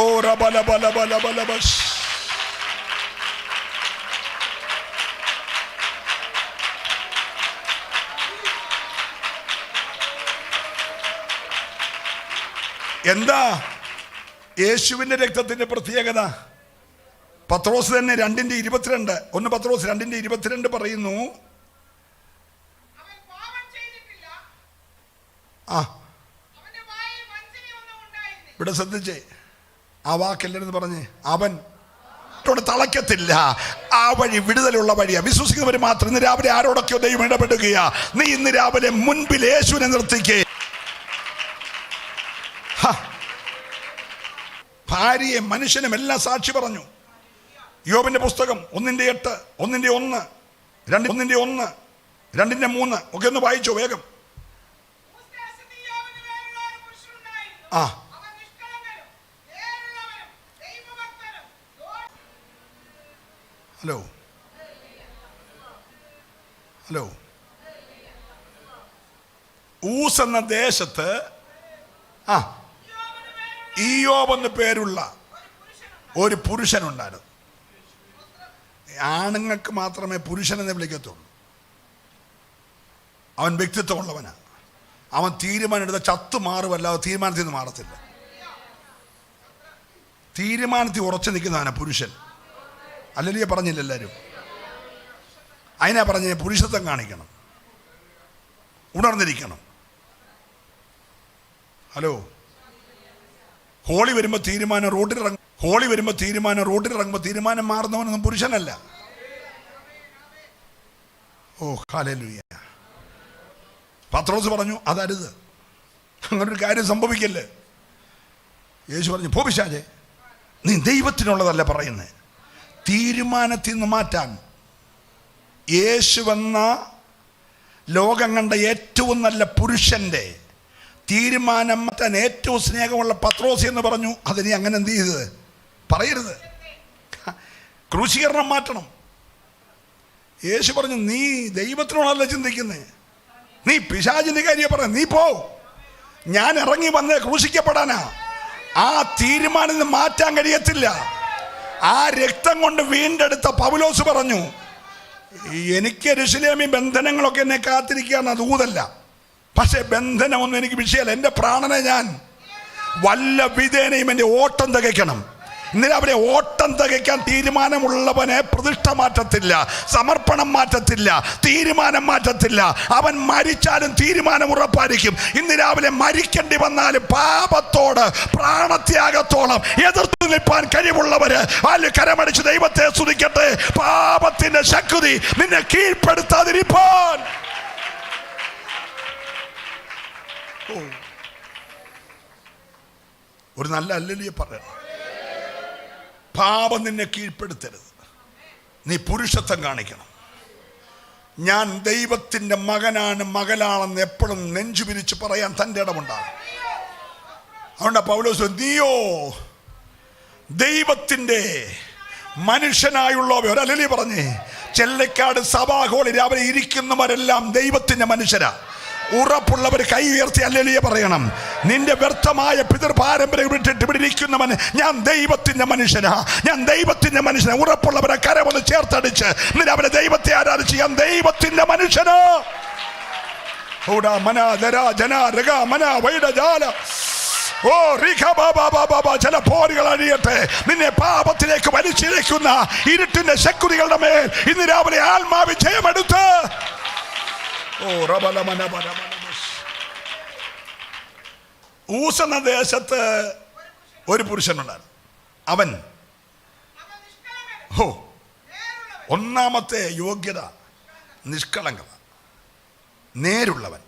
ഓ റബലബലബലബലബസ്. എന്താ യേശുവിന്റെ രക്തത്തിന്റെ പ്രത്യേകത? പത്രോസ് തന്നെ 2:22, 1 പത്രോസ് 2:22 പറയുന്നു, ഇവിടെ ശ്രദ്ധിച്ചേ, ആ വാക്കെല്ലാരെന്ന് പറഞ്ഞേ, അവൻ തളയ്ക്കത്തില്ല. ആ വഴി വിടുതലുള്ള വഴിയാ. വിശ്വസിക്കുന്നവർ മാത്രം. ഇന്ന് രാവിലെ ആരോടൊക്കെയോ ദൈവം ഇടപെടുകയാ. നീ ഇന്ന് രാവിലെ മുൻപിൽ യേശുവിനെ നിർത്തിക്കേ. ഭാര്യയെ മനുഷ്യനും എല്ലാം സാക്ഷി പറഞ്ഞു. യോബിന്റെ പുസ്തകം 1:8, 1:1, 2:1, 2:3 ഒക്കെ ഒന്ന് വായിച്ചോ വേഗം. ആ ഹലോ ഹലോ ഊസ് എന്ന ദേശത്ത് ഇയ്യോബ് എന്ന് പേരുള്ള ഒരു പുരുഷനുണ്ടായിരുന്നു. ആണുങ്ങൾക്ക് മാത്രമേ പുരുഷനെന്ന് വിളിക്കത്തുള്ളൂ. അവൻ വ്യക്തിത്വമുള്ളവനാ. അവൻ തീരുമാനം എടുത്ത ചത്തു മാറുമല്ലാതെ തീരുമാനത്തിൽ നിന്ന് മാറത്തില്ല. തീരുമാനത്തിൽ ഉറച്ചു നിൽക്കുന്നവനാ പുരുഷൻ. അല്ലല്ലേ പറഞ്ഞില്ല എല്ലാവരും? അതിനാ പറഞ്ഞ പുരുഷത്വം കാണിക്കണം, ഉണർന്നിരിക്കണം. ഹലോ, ഹോളി വരുമ്പോൾ തീരുമാനം റോഡിലിറങ്ങുമ്പോൾ തീരുമാനം മാറുന്നവനൊന്നും പുരുഷനല്ല. ഓ ഹല്ലേലൂയ. പത്രോസ് പറഞ്ഞു അതരുത്, അങ്ങനൊരു കാര്യം സംഭവിക്കല്ലേ. യേശു പറഞ്ഞു, പോ പിശാചേ, നീ ദൈവത്തിനുള്ളതല്ല പറയുന്നത്. തീരുമാനത്തിൽ നിന്ന് മാറ്റാൻ യേശുവെന്ന ലോകം കണ്ട ഏറ്റവും നല്ല പുരുഷന്റെ തീരുമാനം മാറ്റാൻ ഏറ്റവും സ്നേഹമുള്ള പത്രോസ് എന്ന് പറഞ്ഞു. അതിനി അങ്ങനെ എന്ത് ചെയ്തത് പറയരുത്. ക്രൂശീകരണം മാറ്റണം. യേശു പറഞ്ഞു, നീ ദൈവത്തിനോടല്ല ചിന്തിക്കുന്നേ, നീ പിശാചിന്റെ കാര്യം പറ. നീ പോ, ഞാൻ ഇറങ്ങി വന്ന് ക്രൂശിക്കപ്പെടാനാ. ആ തീരുമാനം മാറ്റാൻ കഴിയത്തില്ല. ആ രക്തം കൊണ്ട് വീണ്ടെടുത്ത പൗലോസ് പറഞ്ഞു, എനിക്ക് യെരൂശലേമിൽ ബന്ധനങ്ങളൊക്കെ എന്നെ കാത്തിരിക്കുകയാണ്, അത് ഊതല്ല. പക്ഷെ ബന്ധനമൊന്നും എനിക്ക് വിഷയമല്ല. എൻ്റെ പ്രാണനെ ഞാൻ വല്ല വിധേനയും എൻ്റെ ഓട്ടം തികയ്ക്കണം. ഇന്നലെ അവരെ ഓട്ടം തികയ്ക്കാൻ തീരുമാനമുള്ളവനെ പ്രതിഷ്ഠ മാറ്റത്തില്ല, സമർപ്പണം മാറ്റത്തില്ല, തീരുമാനം മാറ്റത്തില്ല. അവൻ മരിച്ചാലും തീരുമാനം ഉറപ്പായിരിക്കും. ഇന്ന് രാവിലെ മരിക്കേണ്ടി വന്നാലും പാപത്തോട് പ്രാണത്യാഗത്തോളം എതിർത്ത് നിൽപ്പാൻ കഴിവുള്ളവര് അല്ലെ കരമടിച്ച് ദൈവത്തെ സ്തുതിക്കട്ടെ. പാപത്തിന്റെ ശക്തി നിന്നെ കീഴ്പ്പെടുത്താതിരിപ്പാൻ. ഒരു നല്ല അല്ലല്ലേ പറയണം. പാപം നിന്നെ കീഴ്പ്പെടുത്തരുത്. നീ പുരുഷത്വം കാണിക്കണം. ഞാൻ ദൈവത്തിൻ്റെ മകനാണ്, മകളാണെന്ന് എപ്പോഴും നെഞ്ചു പിരിച്ച് പറയാൻ തൻ്റെ ഇടമുണ്ടാകും. അതുകൊണ്ടാ പൗലോസ്, നീയോ ദൈവത്തിൻ്റെ മനുഷ്യനായുള്ളവ. ഒരല്ലേ പറഞ്ഞേ, ചെല്ലക്കാട് സഭാഹോളിൽ രാവിലെ ഇരിക്കുന്നവരെല്ലാം ദൈവത്തിൻ്റെ മനുഷ്യരാ. ഉറപ്പുള്ളവർ കൈ ഉയർത്തി ഹല്ലേലൂയ പറയണം. നിന്റെ വ്യർത്ഥമായ പിതൃപാരമ്പര്യം വിട്ടിട്ട് ഇവിടെ ഇരിക്കുന്നവൻ, ഞാൻ ദൈവത്തിന്റെ മനുഷ്യനാ, ഞാൻ ദൈവത്തിന്റെ മനുഷ്യനാ. ഉറപ്പുള്ളവരെ കരമൊന്ന് ചേർത്തടിച്ച് നിന്നെ അവരെ ദൈവത്തെ ആരാധിച്ച്, ഞാൻ ദൈവത്തിന്റെ മനുഷ്യനാ. ചില പോരുകൾ അഴിയട്ടെ. നിന്നെ പാപത്തിലേക്ക് വലിച്ചിഴക്കുന്ന ഇരുട്ടിന്റെ ശക്തികളുടെ മേൽ ഇന്ന് രാവിലെ ആത്മാവ് ജയമെടുത്ത്. ഊസ് എന്ന ദേശത്ത് ഒരു പുരുഷനുണ്ടായിരുന്നു. അവൻ ഒന്നാമത്തെ യോഗ്യത നിഷ്കളങ്കത, നേരുള്ളവൻ,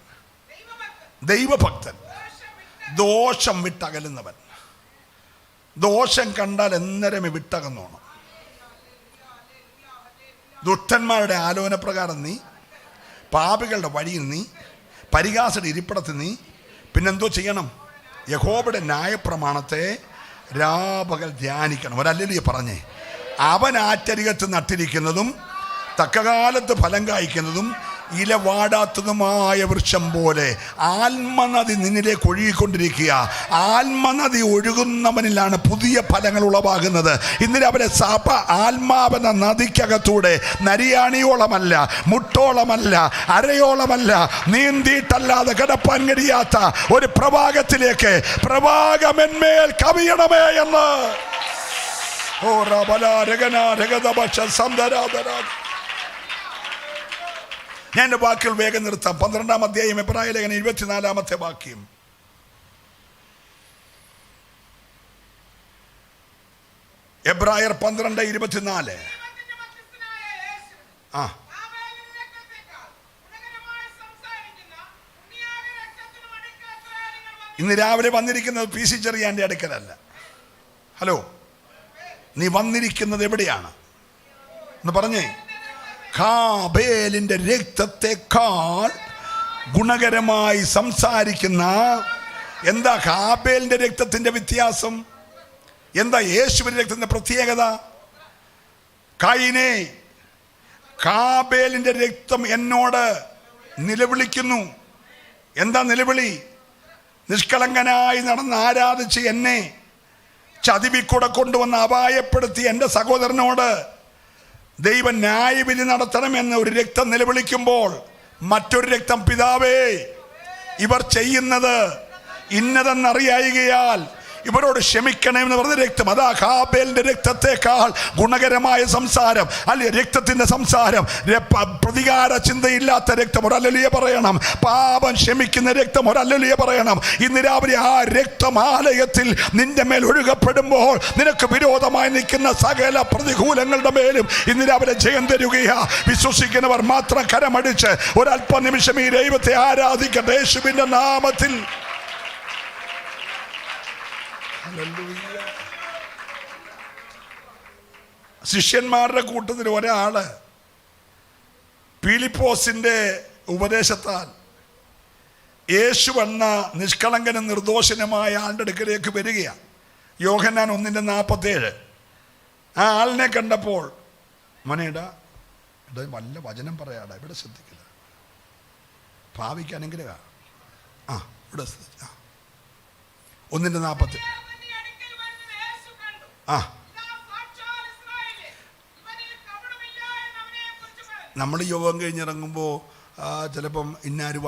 ദൈവഭക്തൻ, ദോഷം വിട്ടകലുന്നവൻ. ദോഷം കണ്ടാൽ എന്നേരം വിട്ടകന്നോണം. ദുഷ്ടന്മാരുടെ ആലോചന പ്രകാരം നീ, പാപികളുടെ വഴിയിൽ നീ, പരിഹാസയുടെ ഇരിപ്പിടത്തിൽ നീ. പിന്നെന്തോ ചെയ്യണം? യഹോവയുടെ ന്യായപ്രമാണത്തെ രാപകൽ ധ്യാനിക്കണം. ഒരല്ലേ പറഞ്ഞേ, അവൻ ആറ്റരികത്ത് നട്ടിരിക്കുന്നതും തക്കകാലത്ത് ഫലം കായ്ക്കുന്നതും ഇല വാടാത്തതുമായ വൃക്ഷം പോലെ ആത്മനദി നിന്നിലേക്ക് ഒഴുകിക്കൊണ്ടിരിക്കുക. ആത്മനദി ഒഴുകുന്നവനിലാണ് പുതിയ ഫലങ്ങൾ ഉളവാകുന്നത്. ഇന്നലെ അവരെ സഭ ആത്മാവെന്ന നദിക്കകത്തൂടെ നരിയാണിയോളമല്ല, മുട്ടോളമല്ല, അരയോളമല്ല, നീന്തിയിട്ടല്ലാതെ കിടപ്പാൻ കഴിയാത്ത ഒരു പ്രവാഹത്തിലേക്ക് പ്രവാഹമെന്മേൽ കവിയണമേ എന്ന് ഓ റബലാരകനാരകദപക്ഷ. ഞാൻ എൻ്റെ വാക്കുകൾ വേഗം നിർത്താം. 12-ാം അധ്യായം എബ്രായ ലേഖനം 24-ാമത്തെ വാക്യം. എബ്രായർ 12:24. ആ, ഇന്ന് രാവിലെ വന്നിരിക്കുന്നത് പി സി ചെറിയാൻ്റെ അടുക്കലല്ല. ഹലോ, നീ വന്നിരിക്കുന്നത് എവിടെയാണ് എന്ന് പറഞ്ഞേ. ഹാബേലിന്റെ രക്തത്തെക്കാൾ ഗുണകരമായി സംസാരിക്കുന്ന, എന്താ ഹാബേലിന്റെ രക്തത്തിന്റെ വ്യത്യാസം? എന്താ യേശുവിന്റെ രക്തത്തിന്റെ പ്രത്യേകത? കയീനേ, ഹാബേലിന്റെ രക്തം എന്നോട് നിലവിളിക്കുന്നു. എന്താ നിലവിളി? നിഷ്കളങ്കനായി നടന്ന് ആരാധിച്ച് എന്നെ ചതിവിക്കൂടെ കൊണ്ടുവന്ന് അപായപ്പെടുത്തി എൻ്റെ സഹോദരനോട് ദൈവം ന്യായവിധി നടത്തണമെന്ന് ഒരു രക്തം നിലവിളിക്കുമ്പോൾ മറ്റൊരു രക്തം, പിതാവേ, ഇവർ ചെയ്യുന്നത് ഇന്നതെന്നറിയായികയാൽ ഇവരോട് ക്ഷമിക്കണമെന്ന് പറഞ്ഞ രക്തം. അതാ ഹാബേലിന്റെ രക്തത്തെക്കാൾ ഗുണകരമായ സംസാരം, അല്ലെ രക്തത്തിന്റെ സംസാരം. പ്രതികാര ചിന്തയില്ലാത്ത രക്തം, ഒരു ഹല്ലേലൂയ പറയണം. പാപം ക്ഷമിക്കുന്ന രക്തം, ഒരു ഹല്ലേലൂയ പറയണം. ഇന്ന് രാവിലെ ആ രക്തമാലയത്തിൽ നിന്റെ മേൽ ഒഴുകപ്പെടുമ്പോൾ നിനക്ക് വിരോധമായി നിൽക്കുന്ന സകല പ്രതികൂലങ്ങളുടെ മേലും ഇന്ന് രാവിലെ ജയം തരുകയാ. വിശ്വസിക്കുന്നവർ മാത്രം കരമടിച്ച് ഒരല്പ നിമിഷം ഈ ദൈവത്തെ ആരാധിക്കട്ടെ യേശുവിന്റെ നാമത്തിൽ. ശിഷ്യന്മാരുടെ കൂട്ടത്തിൽ ഒരാള് ഫിലിപ്പോസിന്റെ ഉപദേശത്താൽ യേശു എന്ന നിഷ്കളങ്കനും നിർദോഷനുമായ ആളുടെ അടുക്കലേക്ക് വരികയാണ്. യോഹന്നാൻ 1:47. ആ ആളിനെ കണ്ടപ്പോൾ, മോനേടാ വല്ല വചനം പറയാടാ, ഇവിടെ ശ്രദ്ധിക്കില്ല, ഭാവിക്കാനെങ്കിലും ആ ഇവിടെ 1:40. ആ, നമ്മൾ യോഗം കഴിഞ്ഞിറങ്ങുമ്പോൾ ചിലപ്പം ഇന്നാര്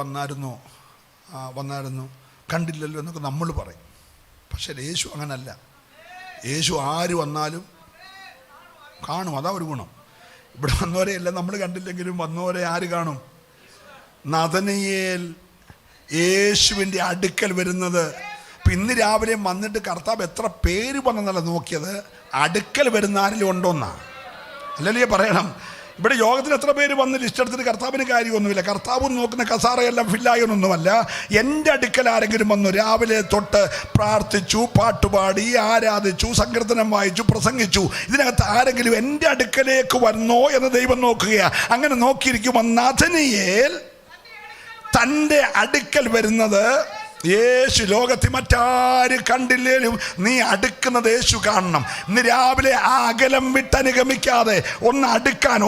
വന്നായിരുന്നു കണ്ടില്ലല്ലോ എന്നൊക്കെ നമ്മൾ പറയും. പക്ഷേ യേശു അങ്ങനല്ല. യേശു ആര് വന്നാലും കാണും. അതാ ഒരു ഗുണം. ഇവിടെ വന്നവരെ എല്ലാം നമ്മൾ കണ്ടില്ലെങ്കിലും വന്നവരെ ആര് കാണും? നഥനയേൽ യേശുവിൻ്റെ അടുക്കൽ വരുന്നത്. ഇന്ന് രാവിലെ വന്നിട്ട് കർത്താവ് എത്ര പേര് വന്നെന്നല്ല നോക്കിയത്, അടുക്കൽ വരുന്ന ആരെങ്കിലും ഉണ്ടോന്നാ. അല്ലല്ലേ പറയണം. ഇവിടെ യോഗത്തിന് എത്ര പേര് വന്ന് ലിസ്റ്റ് എടുത്തിട്ട് കർത്താവിന് കാര്യമൊന്നുമില്ല. കർത്താവ് നോക്കുന്ന കസാറയെല്ലാം ഫില്ലായൊന്നുമല്ല. എൻ്റെ അടുക്കൽ ആരെങ്കിലും വന്നു, രാവിലെ തൊട്ട് പ്രാർത്ഥിച്ചു, പാട്ടുപാടി, ആരാധിച്ചു, സങ്കീർത്തനം വായിച്ചു, പ്രസംഗിച്ചു, ഇതിനകത്ത് ആരെങ്കിലും എൻ്റെ അടുക്കലേക്ക് വന്നോ എന്ന് ദൈവം നോക്കുകയാണ്. അങ്ങനെ നോക്കിയിരിക്കുമ്പോൾ നഥനയേൽ തൻ്റെ അടുക്കൽ വരുന്നത് യേശു. ലോകത്തിൽ മറ്റാരും കണ്ടില്ലേലും നീ അടുക്കുന്നത് യേശു കാണണം. ഇന്ന് രാവിലെ ആ അകലം വിട്ടനുഗമിക്കാതെ ഒന്ന് അടുക്കാൻ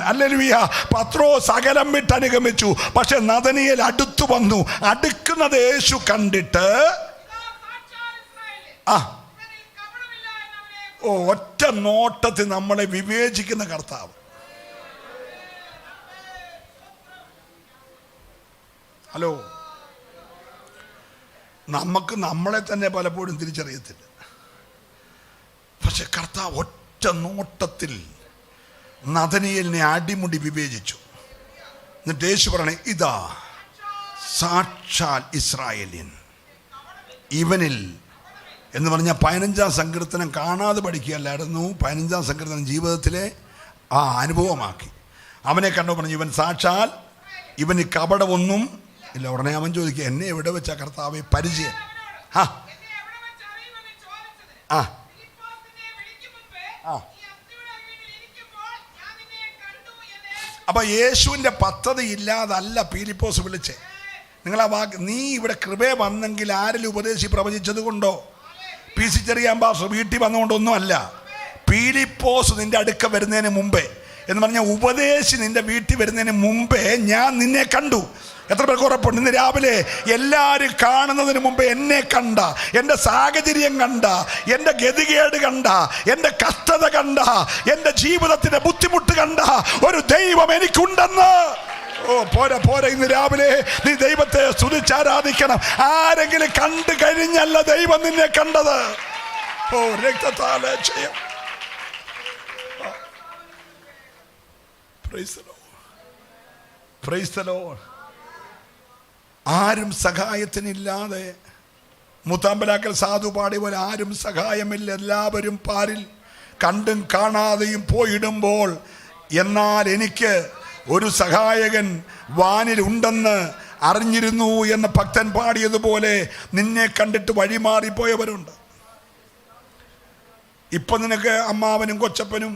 ഹല്ലേലൂയ. പത്രോസ് അകലം വിട്ടനുഗമിച്ചു, പക്ഷെ നഥനയേൽ അടുത്തു വന്നു. അടുക്കുന്നത് യേശു കണ്ടിട്ട് ഒറ്റ നോട്ടത്തിൽ നമ്മളെ വിവേചിക്കുന്ന കർത്താവ്. ഹലോ, നമുക്ക് നമ്മളെ തന്നെ പലപ്പോഴും തിരിച്ചറിയത്തില്ല. പക്ഷെ കർത്താവ് ഒറ്റ നോട്ടത്തിൽ നഥനയേലിനെ അടിമുടി വിവേചിച്ചു. എന്നിട്ട് യേശു പറയണേ, ഇതാ സാക്ഷാൽ ഇസ്രായേലിൻ, ഇവനിൽ എന്ന് പറഞ്ഞാൽ 15-ാം സങ്കീർത്തനം കാണാതെ പഠിക്കുകയല്ലായിരുന്നു. 15-ാം സങ്കീർത്തനം ജീവിതത്തിലെ ആ അനുഭവമാക്കി. അവനെ കണ്ടു പറഞ്ഞു, ഇവൻ സാക്ഷാൽ, ഇവന് കപടമൊന്നും ഇല്ല. ഉടനെ അവൻ ചോദിക്കുക, എന്നെ എവിടെ വെച്ചാ കർത്താവെ പരിചയം? അപ്പൊ യേശുവിന്റെ പദ്ധതി ഇല്ലാതല്ല ഫിലിപ്പോസ് വിളിച്ചേ. നിങ്ങൾ ആ വാക്ക്, നീ ഇവിടെ കൃപയെ വന്നെങ്കിൽ ആരെങ്കിലും ഉപദേശി പ്രവചിച്ചത് കൊണ്ടോ, പി സി ചെറിയാൻ പാസ്റ്റർ വീട്ടിൽ വന്നുകൊണ്ടൊന്നും അല്ല. ഫിലിപ്പോസ് നിന്റെ അടുക്ക വരുന്നതിന് മുമ്പേ എന്ന് പറഞ്ഞാൽ ഉപദേശി നിന്റെ വീട്ടിൽ വരുന്നതിന് മുമ്പേ ഞാൻ നിന്നെ കണ്ടു. എത്ര പേർക്ക് ഉറപ്പുണ്ട്? ഇന്ന് രാവിലെ എല്ലാവരും കാണുന്നതിന് മുമ്പ് എന്നെ കണ്ട, എൻ്റെ സാഹചര്യം കണ്ട, എൻ്റെ ഗതികേട് കണ്ട, എൻ്റെ കഷ്ടത കണ്ട, എൻ്റെ ജീവിതത്തിൻ്റെ ബുദ്ധിമുട്ട് കണ്ട ഒരു ദൈവം എനിക്കുണ്ടെന്ന്. പോരാ. ഇന്ന് രാവിലെ നീ ദൈവത്തെ സ്തുതിച്ചാരാധിക്കണം. ആരെങ്കിലും കണ്ടു കഴിഞ്ഞല്ല ദൈവം നിന്നെ കണ്ടത്. രക്തത്താലെ ചെയ്യാം. Price the Lord. ആരും സഹായത്തിനില്ലാതെ മുത്താമ്പലാക്കൽ സാധു പാടിയ പോലെ ആരും സഹായമില്ല, എല്ലാവരും പാരിൽ കണ്ടും കാണാതെയും പോയിടുമ്പോൾ എന്നാൽ എനിക്ക് ഒരു സഹായകൻ വാനിലുണ്ടെന്ന് അറിഞ്ഞിരുന്നു എന്ന് ഭക്തൻ പാടിയതുപോലെ നിന്നെ കണ്ടിട്ട് വഴിമാറിപ്പോയവരുണ്ട്. ഇപ്പം നിനക്ക് അമ്മാവനും കൊച്ചപ്പനും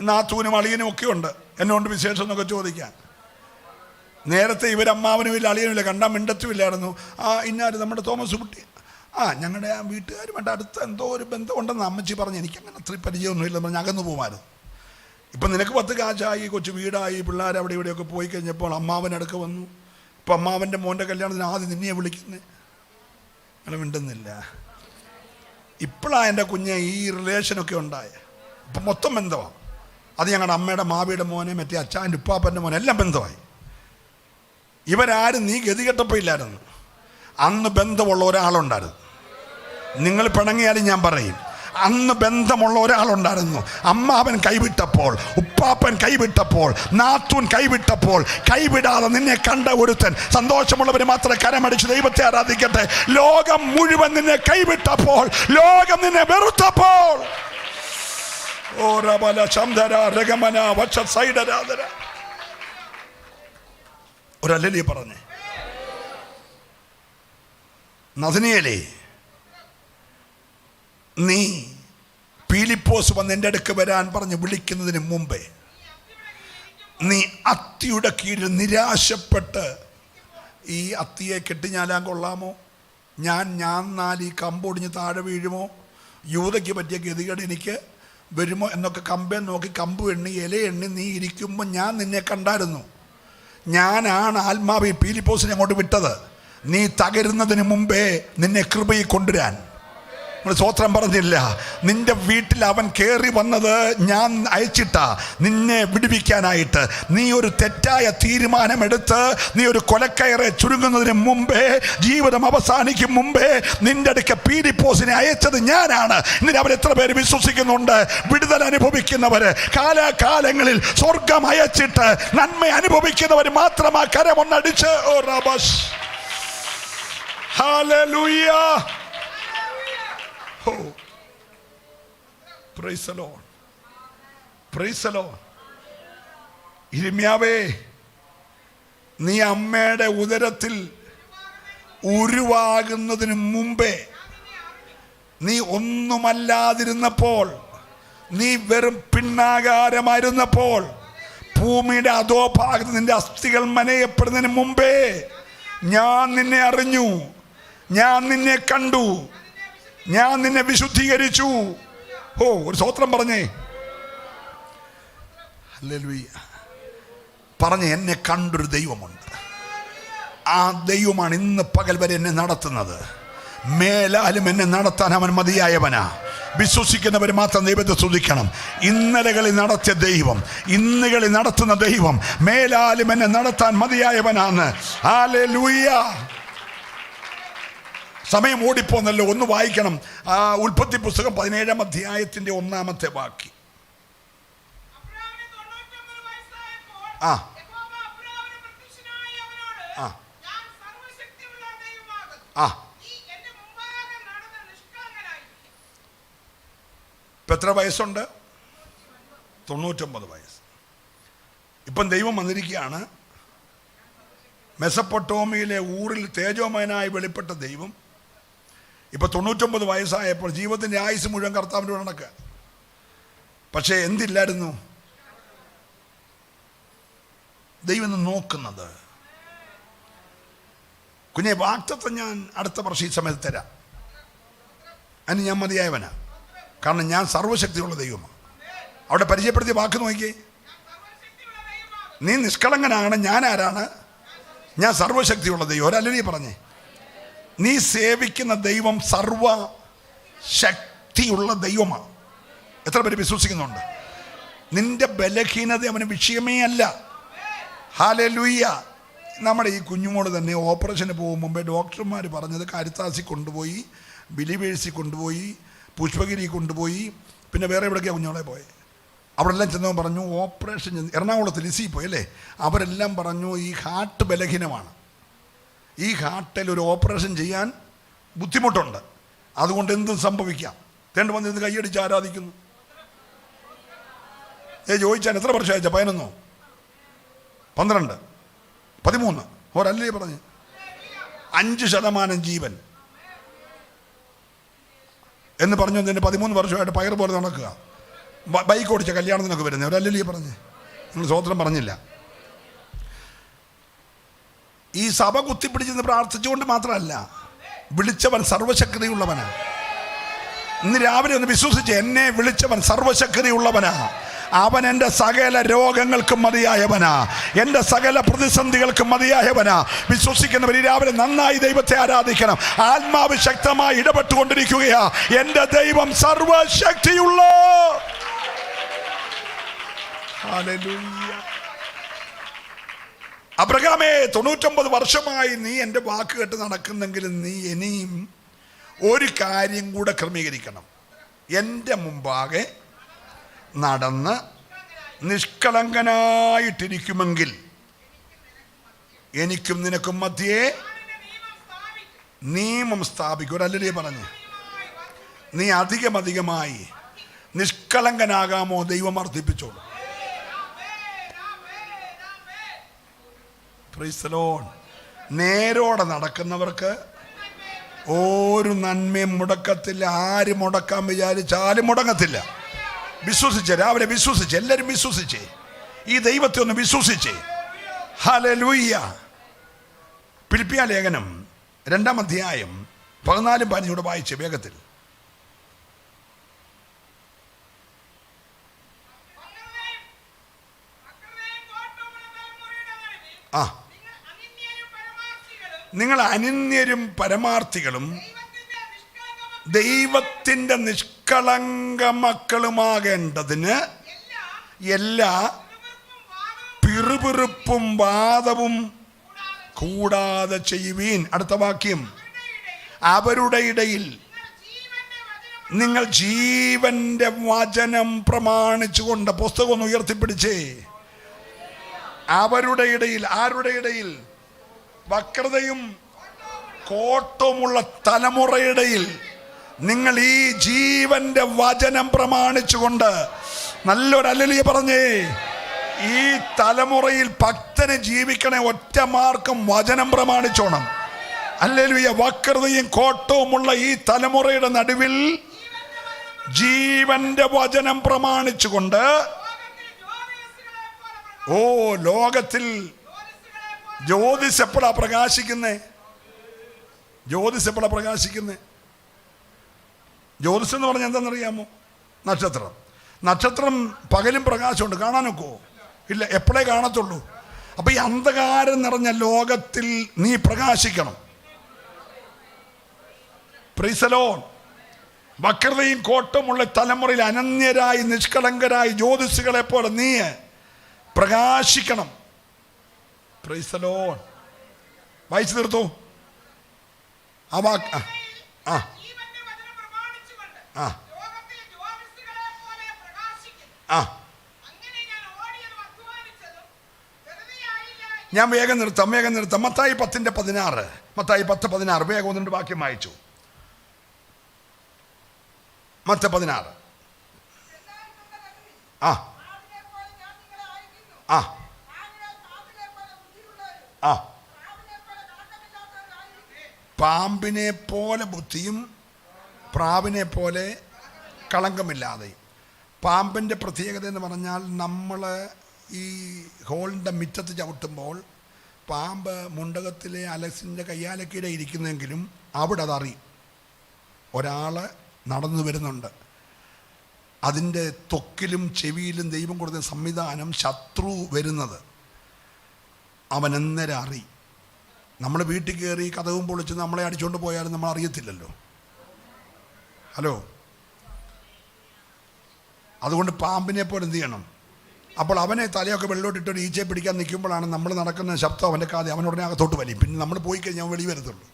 നാത്തൂനും അളിയനും ഒക്കെ ഉണ്ട്, എന്നോണ്ട് വിശേഷം എന്നൊക്കെ ചോദിക്കാൻ. നേരത്തെ ഇവരമ്മാവനും ഇല്ല അളിയനും ഇല്ല, കണ്ടാൽ മിണ്ടത്തുമില്ലായിരുന്നു. ഇന്നാരും നമ്മുടെ തോമസ് കുട്ടി, ഞങ്ങളുടെ ആ വീട്ടുകാരുമായിട്ട് അടുത്ത എന്തോ ഒരു ബന്ധമുണ്ടെന്ന് അമ്മച്ചി പറഞ്ഞു. എനിക്കങ്ങനെ അത്ര പരിചയമൊന്നുമില്ല, പറഞ്ഞ് അകന്നു പോകുമായിരുന്നു. ഇപ്പം നിനക്ക് 10 കാശായി, കൊച്ചു വീടായി, പിള്ളേർ അവിടെ ഇവിടെയൊക്കെ പോയി കഴിഞ്ഞപ്പോൾ അമ്മാവനടുക്ക് വന്നു. ഇപ്പം അമ്മാവൻ്റെ മോൻ്റെ കല്യാണത്തിന് ആദ്യം നിന്നെയാണ് വിളിക്കുന്നത്, അങ്ങനെ മിണ്ടുന്നില്ല. ഇപ്പോഴാണ് എൻ്റെ കുഞ്ഞ് ഈ റിലേഷനൊക്കെ ഉണ്ടായ. ഇപ്പം മൊത്തം ബന്ധമാണ്. അത് ഞങ്ങളുടെ അമ്മയുടെ മാവിയുടെ മോനെ, മറ്റേ അച്ചാൻ്റെ ഉപ്പാപ്പൻ്റെ മോനെ, എല്ലാം ബന്ധമായി. ഇവരാരും നീ ഗതികെട്ടപ്പോൾ ഇല്ലായിരുന്നു. അന്ന് ബന്ധമുള്ള ഒരാളുണ്ടായിരുന്നു. നിങ്ങൾ പിണങ്ങിയാലും ഞാൻ പറയും, അന്ന് ബന്ധമുള്ള ഒരാളുണ്ടായിരുന്നു. അമ്മാവൻ കൈവിട്ടപ്പോൾ, ഉപ്പാപ്പൻ കൈവിട്ടപ്പോൾ, നാത്തൂൻ കൈവിട്ടപ്പോൾ കൈവിടാതെ നിന്നെ കണ്ട ഒരുത്തൻ. സന്തോഷമുള്ളവർ മാത്രമേ കരമടിച്ച് ദൈവത്തെ ആരാധിക്കട്ടെ. ലോകം മുഴുവൻ നിന്നെ കൈവിട്ടപ്പോൾ, ലോകം നിന്നെ വെറുത്തപ്പോൾ, ഒരല്ലേ പറഞ്ഞേ, നഥനിയേലേ, നീ പീലിപ്പോസ് വന്ന് എൻ്റെ അടുക്ക് വരാൻ പറഞ്ഞ് വിളിക്കുന്നതിന് മുമ്പേ നീ അത്തിയുടെ കീഴിൽ നിരാശപ്പെട്ട് ഈ അത്തിയെ കെട്ടിഞ്ഞാലാൻ കൊള്ളാമോ, ഞാൻ നാല് ഈ കമ്പൊടിഞ്ഞ് താഴെ വീഴുമോ, യൂതയ്ക്ക് പറ്റിയ ഗതികേട് എനിക്ക് വരുമോ എന്നൊക്കെ കമ്പേൻ നോക്കി കമ്പ് എണ്ണി ഇല എണ്ണി നീ ഇരിക്കുമ്പോൾ ഞാൻ നിന്നെ കണ്ടായിരുന്നു. ഞാനാണ് ആത്മാവിൽ പീലിപ്പോസിനെ അങ്ങോട്ട് വിട്ടത്, നീ തകരുന്നതിന് മുമ്പേ നിന്നെ കൃപയിൽ കൊണ്ടുവരാൻ. നമ്മൾ സ്വോത്രം പറഞ്ഞില്ല. നിന്റെ വീട്ടിൽ അവൻ കയറി വന്നത് ഞാൻ അയച്ചിട്ടാ നിന്നെ വിടുവിക്കാനായിട്ട്. നീ ഒരു തെറ്റായ തീരുമാനമെടുത്ത് നീ ഒരു കൊലക്കയറെ ചുരുങ്ങുന്നതിന് മുമ്പേ, ജീവിതം അവസാനിക്കും മുമ്പേ നിന്റെ അടുക്ക പീലിപ്പോസിനെ അയച്ചത് ഞാനാണ്. ഇന്നിന് അവർ എത്ര പേര് വിശ്വസിക്കുന്നുണ്ട്? വിടുതൽ അനുഭവിക്കുന്നവര്, കാലാകാലങ്ങളിൽ സ്വർഗം അയച്ചിട്ട് നന്മ അനുഭവിക്കുന്നവർ മാത്രമാ കരമൊന്നടിച്ച്. ഓ റബസ്, ഹല്ലേലൂയ. Oh, praise the Lord. Praise the Lord. ഇരിമ്യാവേ, നീ അമ്മയുടെ ഉദരത്തിൽ ഉരുവാകുന്നതിന് മുമ്പേ, നീ ഒന്നുമല്ലാതിരുന്നപ്പോൾ, നീ വെറും പിണ്ണാകാരമായിരുന്നപ്പോൾ, ഭൂമിയുടെ അധോഭാഗത്ത് നിന്റെ അസ്ഥികൾ മനയപ്പെടുന്നതിന് മുമ്പേ ഞാൻ നിന്നെ അറിഞ്ഞു, ഞാൻ നിന്നെ കണ്ടു, ഞാൻ നിന്നെ വിശുദ്ധീകരിച്ചു. ഒരു സ്തോത്രം പറഞ്ഞേ, ഹല്ലേലൂയ പറഞ്ഞേ. എന്നെ കണ്ടൊരു ദൈവമുണ്ട്. ആ ദൈവമാണ് ഇന്ന് പകൽ വരെ എന്നെ നടത്തുന്നത്. മേലാലും എന്നെ നടത്താൻ അവൻ മതിയായവനാ. വിശ്വസിക്കുന്നവർ മാത്രം ദൈവത്തെ സ്തുതിക്കണം. ഇന്നലകളിൽ നടത്തിയ ദൈവം, ഇന്നുകളിൽ നടത്തുന്ന ദൈവം മേലാലും എന്നെ നടത്താൻ മതിയായവനാണ്. ഹല്ലേലൂയ. സമയം ഓടിപ്പോന്നല്ലോ, ഒന്ന് വായിക്കണം. ഉൽപ്പത്തി പുസ്തകം 17-ാം അധ്യായത്തിന്റെ 1-ാമത്തെ വാക്യം. ഇപ്പം എത്ര വയസ്സുണ്ട്? 99 വയസ്സ്. ഇപ്പം ദൈവം വന്നിരിക്കുകയാണ്. മെസപ്പൊട്ടോമിയിലെ ഊറിൽ തേജോമയനായി വെളിപ്പെട്ട ദൈവം ഇപ്പം 99 വയസ്സായപ്പോൾ ജീവിതത്തിൻ്റെ ആയുസ് മുഴുവൻ കർത്താവിൻ്റെ നടക്കുക. പക്ഷേ എന്തില്ലായിരുന്നു? ദൈവം നോക്കുന്നത്. കുഞ്ഞെ, വാഗ്ദത്തം ഞാൻ അടുത്ത വർഷം ഈ സമയത്ത് തരാം. അതിന് ഞാൻ മതിയായവനാ. കാരണം ഞാൻ സർവശക്തിയുള്ള ദൈവമാണ്. അവിടെ പരിചയപ്പെടുത്തിയ വാക്ക് നോക്കിയേ. നീ നിഷ്കളങ്കനാണ്. ഞാൻ ആരാണ്? ഞാൻ സർവശക്തിയുള്ള ദൈവം. ഒരല്ലേ പറഞ്ഞേ, നീ സേവിക്കുന്ന ദൈവം സർവ ശക്തിയുള്ള ദൈവമാണ്. എത്ര പേര് വിശ്വസിക്കുന്നുണ്ട്? നിന്റെ ബലഹീനത അവന് വിഷയമേ അല്ല. ഹല്ലേലൂയ. നമ്മുടെ ഈ കുഞ്ഞുമോള് തന്നെ ഓപ്പറേഷന് പോകും മുമ്പേ ഡോക്ടർമാർ പറഞ്ഞത് കാരിത്താസി കൊണ്ടുപോയി, ബിലിവേഴ്സി കൊണ്ടുപോയി, പുഷ്പഗിരി കൊണ്ടുപോയി, പിന്നെ വേറെ എവിടേക്കാണ് കുഞ്ഞോളെ പോയത്? അവിടെല്ലാം ചെന്നവൻ പറഞ്ഞു ഓപ്പറേഷൻ എറണാകുളത്ത് ലിസി പോയി അല്ലേ, അവരെല്ലാം പറഞ്ഞു ഈ ഹാർട്ട് ബലഹീനമാണ്, ഈ ഹാർട്ടിൽ ഒരു ഓപ്പറേഷൻ ചെയ്യാൻ ബുദ്ധിമുട്ടുണ്ട്, അതുകൊണ്ട് എന്തും സംഭവിക്കാം. തേണ്ട് വന്നിരുന്ന് കൈയടിച്ച് ആരാധിക്കുന്നു. ചോദിച്ചാൽ എത്ര വർഷം അയച്ച? 11, 12, 13 ഒരല്ലേ പറഞ്ഞ് 5% ജീവൻ എന്ന് പറഞ്ഞു. അതിൻ്റെ 13 വർഷമായിട്ട് പയർ പോലെ നടക്കുക. ബൈക്ക് ഓടിച്ച കല്യാണത്തിനൊക്കെ വരുന്നത് ഒരല്ലേ പറഞ്ഞ്. നിങ്ങൾ സ്വോത്രം പറഞ്ഞില്ല. ഈ സഭ കുത്തിപ്പിടിച്ചെന്ന് പ്രാർത്ഥിച്ചുകൊണ്ട് മാത്രമല്ല, വിളിച്ചവൻ സർവശക്തിയുള്ളവനാ. ഇന്ന് രാവിലെ ഒന്ന് വിശ്വസിച്ച്, എന്നെ വിളിച്ചവൻ സർവശക്തിയുള്ളവനാ. അവൻ എൻ്റെ സകല രോഗങ്ങൾക്കും മതിയായവനാ, എൻ്റെ സകല പ്രതിസന്ധികൾക്കും മതിയായവനാ. വിശ്വസിക്കുന്നവർ ഈ രാവിലെ നന്നായി ദൈവത്തെ ആരാധിക്കണം. ആത്മാവ് ശക്തമായി ഇടപെട്ടുകൊണ്ടിരിക്കുകയാ. എൻ്റെ ദൈവം സർവശക്തിയുള്ള. ഹല്ലേലൂയ. അബ്രഹാമേ, 99 വർഷമായി നീ എൻ്റെ വാക്ക് കേട്ട് നടക്കുന്നെങ്കിലും നീ ഇനിയും ഒരു കാര്യം കൂടെ ക്രമീകരിക്കണം. എൻ്റെ മുമ്പാകെ നടന്ന് നിഷ്കളങ്കനായിട്ടിരിക്കുമെങ്കിൽ എനിക്കും നിനക്കും മധ്യേ നിയമം സ്ഥാപിക്കും. ഒരല്ലേ പറഞ്ഞു. നീ അധികമായി നിഷ്കളങ്കനാകാമോ? ദൈവം വർദ്ധിപ്പിച്ചോളൂ. Praise the lord. നേരോടെ നടക്കുന്നവർക്ക് ഒരു നന്മയും മുടക്കത്തില്ല. ആര് മുടക്കാൻ വിചാരിച്ചാലും മുടങ്ങത്തില്ല. വിശ്വസിച്ചേ, രാവിലെ വിശ്വസിച്ചേ, എല്ലാവരും വിശ്വസിച്ചേ, ഈ ദൈവത്തെ ഒന്ന് വിശ്വസിച്ചേ. ഹല്ലേലൂയ. ഫിലിപ്പിയ ലേഖനം 2-ാം അധ്യായം 14-15 വായിച്ചേ വേഗത്തിൽ. നിങ്ങൾ അനിന്യരും പരമാർത്ഥികളും ദൈവത്തിൻ്റെ നിഷ്കളങ്ക മക്കളുമാകേണ്ടതിന് എല്ലാ പിറുപിറുപ്പും വാദവും കൂടാതെ ചെയ്യുവീൻ. അടുത്ത വാക്യം, അവരുടെ ഇടയിൽ നിങ്ങൾ ജീവന്റെ വചനം പ്രമാണിച്ചുകൊണ്ട്. പുസ്തകം ഒന്ന് ഉയർത്തിപ്പിടിച്ചേ. അവരുടെ ഇടയിൽ. ആരുടെ ഇടയിൽ? വക്രതയും കോട്ടവുമുള്ള തലമുറയിടയിൽ നിങ്ങൾ ഈ ജീവന്റെ വചനം പ്രമാണിച്ചുകൊണ്ട്. നല്ലൊരു ഹല്ലേലൂയ പറഞ്ഞേ. ഈ തലമുറയിൽ ഭക്തന് ജീവിക്കണേ ഒറ്റ മാർക്കും വചനം പ്രമാണിച്ചോണം. ഹല്ലേലൂയ. വക്രതയും കോട്ടവുമുള്ള ഈ തലമുറയുടെ നടുവിൽ ജീവന്റെ വചനം പ്രമാണിച്ചുകൊണ്ട്. ഓ, ലോകത്തിൽ ജ്യോതിസ് എപ്പോഴാ പ്രകാശിക്കുന്നേ? ജ്യോതിസ് എപ്പോഴാ പ്രകാശിക്കുന്നേ? ജ്യോതിസ് എന്ന് പറഞ്ഞാൽ എന്താണെന്നറിയാമോ? നക്ഷത്രം. നക്ഷത്രം പകലും പ്രകാശമുണ്ട്, കാണാനൊക്കോ? ഇല്ല, എപ്പോഴേ കാണത്തുള്ളൂ. അപ്പൊ ഈ അന്ധകാരം നിറഞ്ഞ ലോകത്തിൽ നീ പ്രകാശിക്കണം. Praise the lord. വക്രതയും കോട്ടമുള്ള തലമുറയിൽ അനന്യരായി നിഷ്കളങ്കരായി ജ്യോതിസുകളെ പോലെ നീ പ്രകാശിക്കണം. Praise the Lord. വായിച്ചു തീർത്തു ആ വാക്ക്. ഞാൻ വേഗം നിർത്താം. മത്തായി 10:16. മത്തായി 10:16 വേഗം 1-2 വാക്യം വായിച്ചു. മത്ത 16. പാമ്പിനെ പോലെ ബുദ്ധിയും പ്രാവിനെ പോലെ കളങ്കമില്ലാതെയും. പാമ്പിൻ്റെ പ്രത്യേകത എന്ന് പറഞ്ഞാൽ, നമ്മൾ ഈ ഹോളിൻ്റെ മുറ്റത്ത് ചവിട്ടുമ്പോൾ പാമ്പ് മുണ്ടകത്തിലെ അലക്സിൻ്റെ കയ്യാലക്കീടെ ഇരിക്കുന്നെങ്കിലും അവിടെ അതറിയും ഒരാൾ നടന്നു വരുന്നുണ്ട്. അതിൻ്റെ ത്വക്കിലും ചെവിയിലും ദൈവം കൊടുത്ത സംവിധാനം, ശത്രു വരുന്നത് അവൻ അന്നേരം അറിയും. നമ്മൾ വീട്ടിൽ കയറി കതവും പൊളിച്ച് നമ്മളെ അടിച്ചുകൊണ്ട് പോയാലും നമ്മൾ അറിയത്തില്ലല്ലോ. ഹലോ. അതുകൊണ്ട് പാമ്പിനെ പോലെ എന്ത് ചെയ്യണം? അപ്പോൾ അവനെ തലയൊക്കെ വെള്ളോട്ടിട്ടൊരു ഈച്ചയെ പിടിക്കാൻ നിൽക്കുമ്പോഴാണ് നമ്മൾ നടക്കുന്ന ശബ്ദം അവൻ്റെ കാതെ അവനുടനെ അകത്തോട്ട് വലിയും. പിന്നെ നമ്മൾ പോയി കഴിഞ്ഞാൽ വെളി വരത്തുള്ളൂ.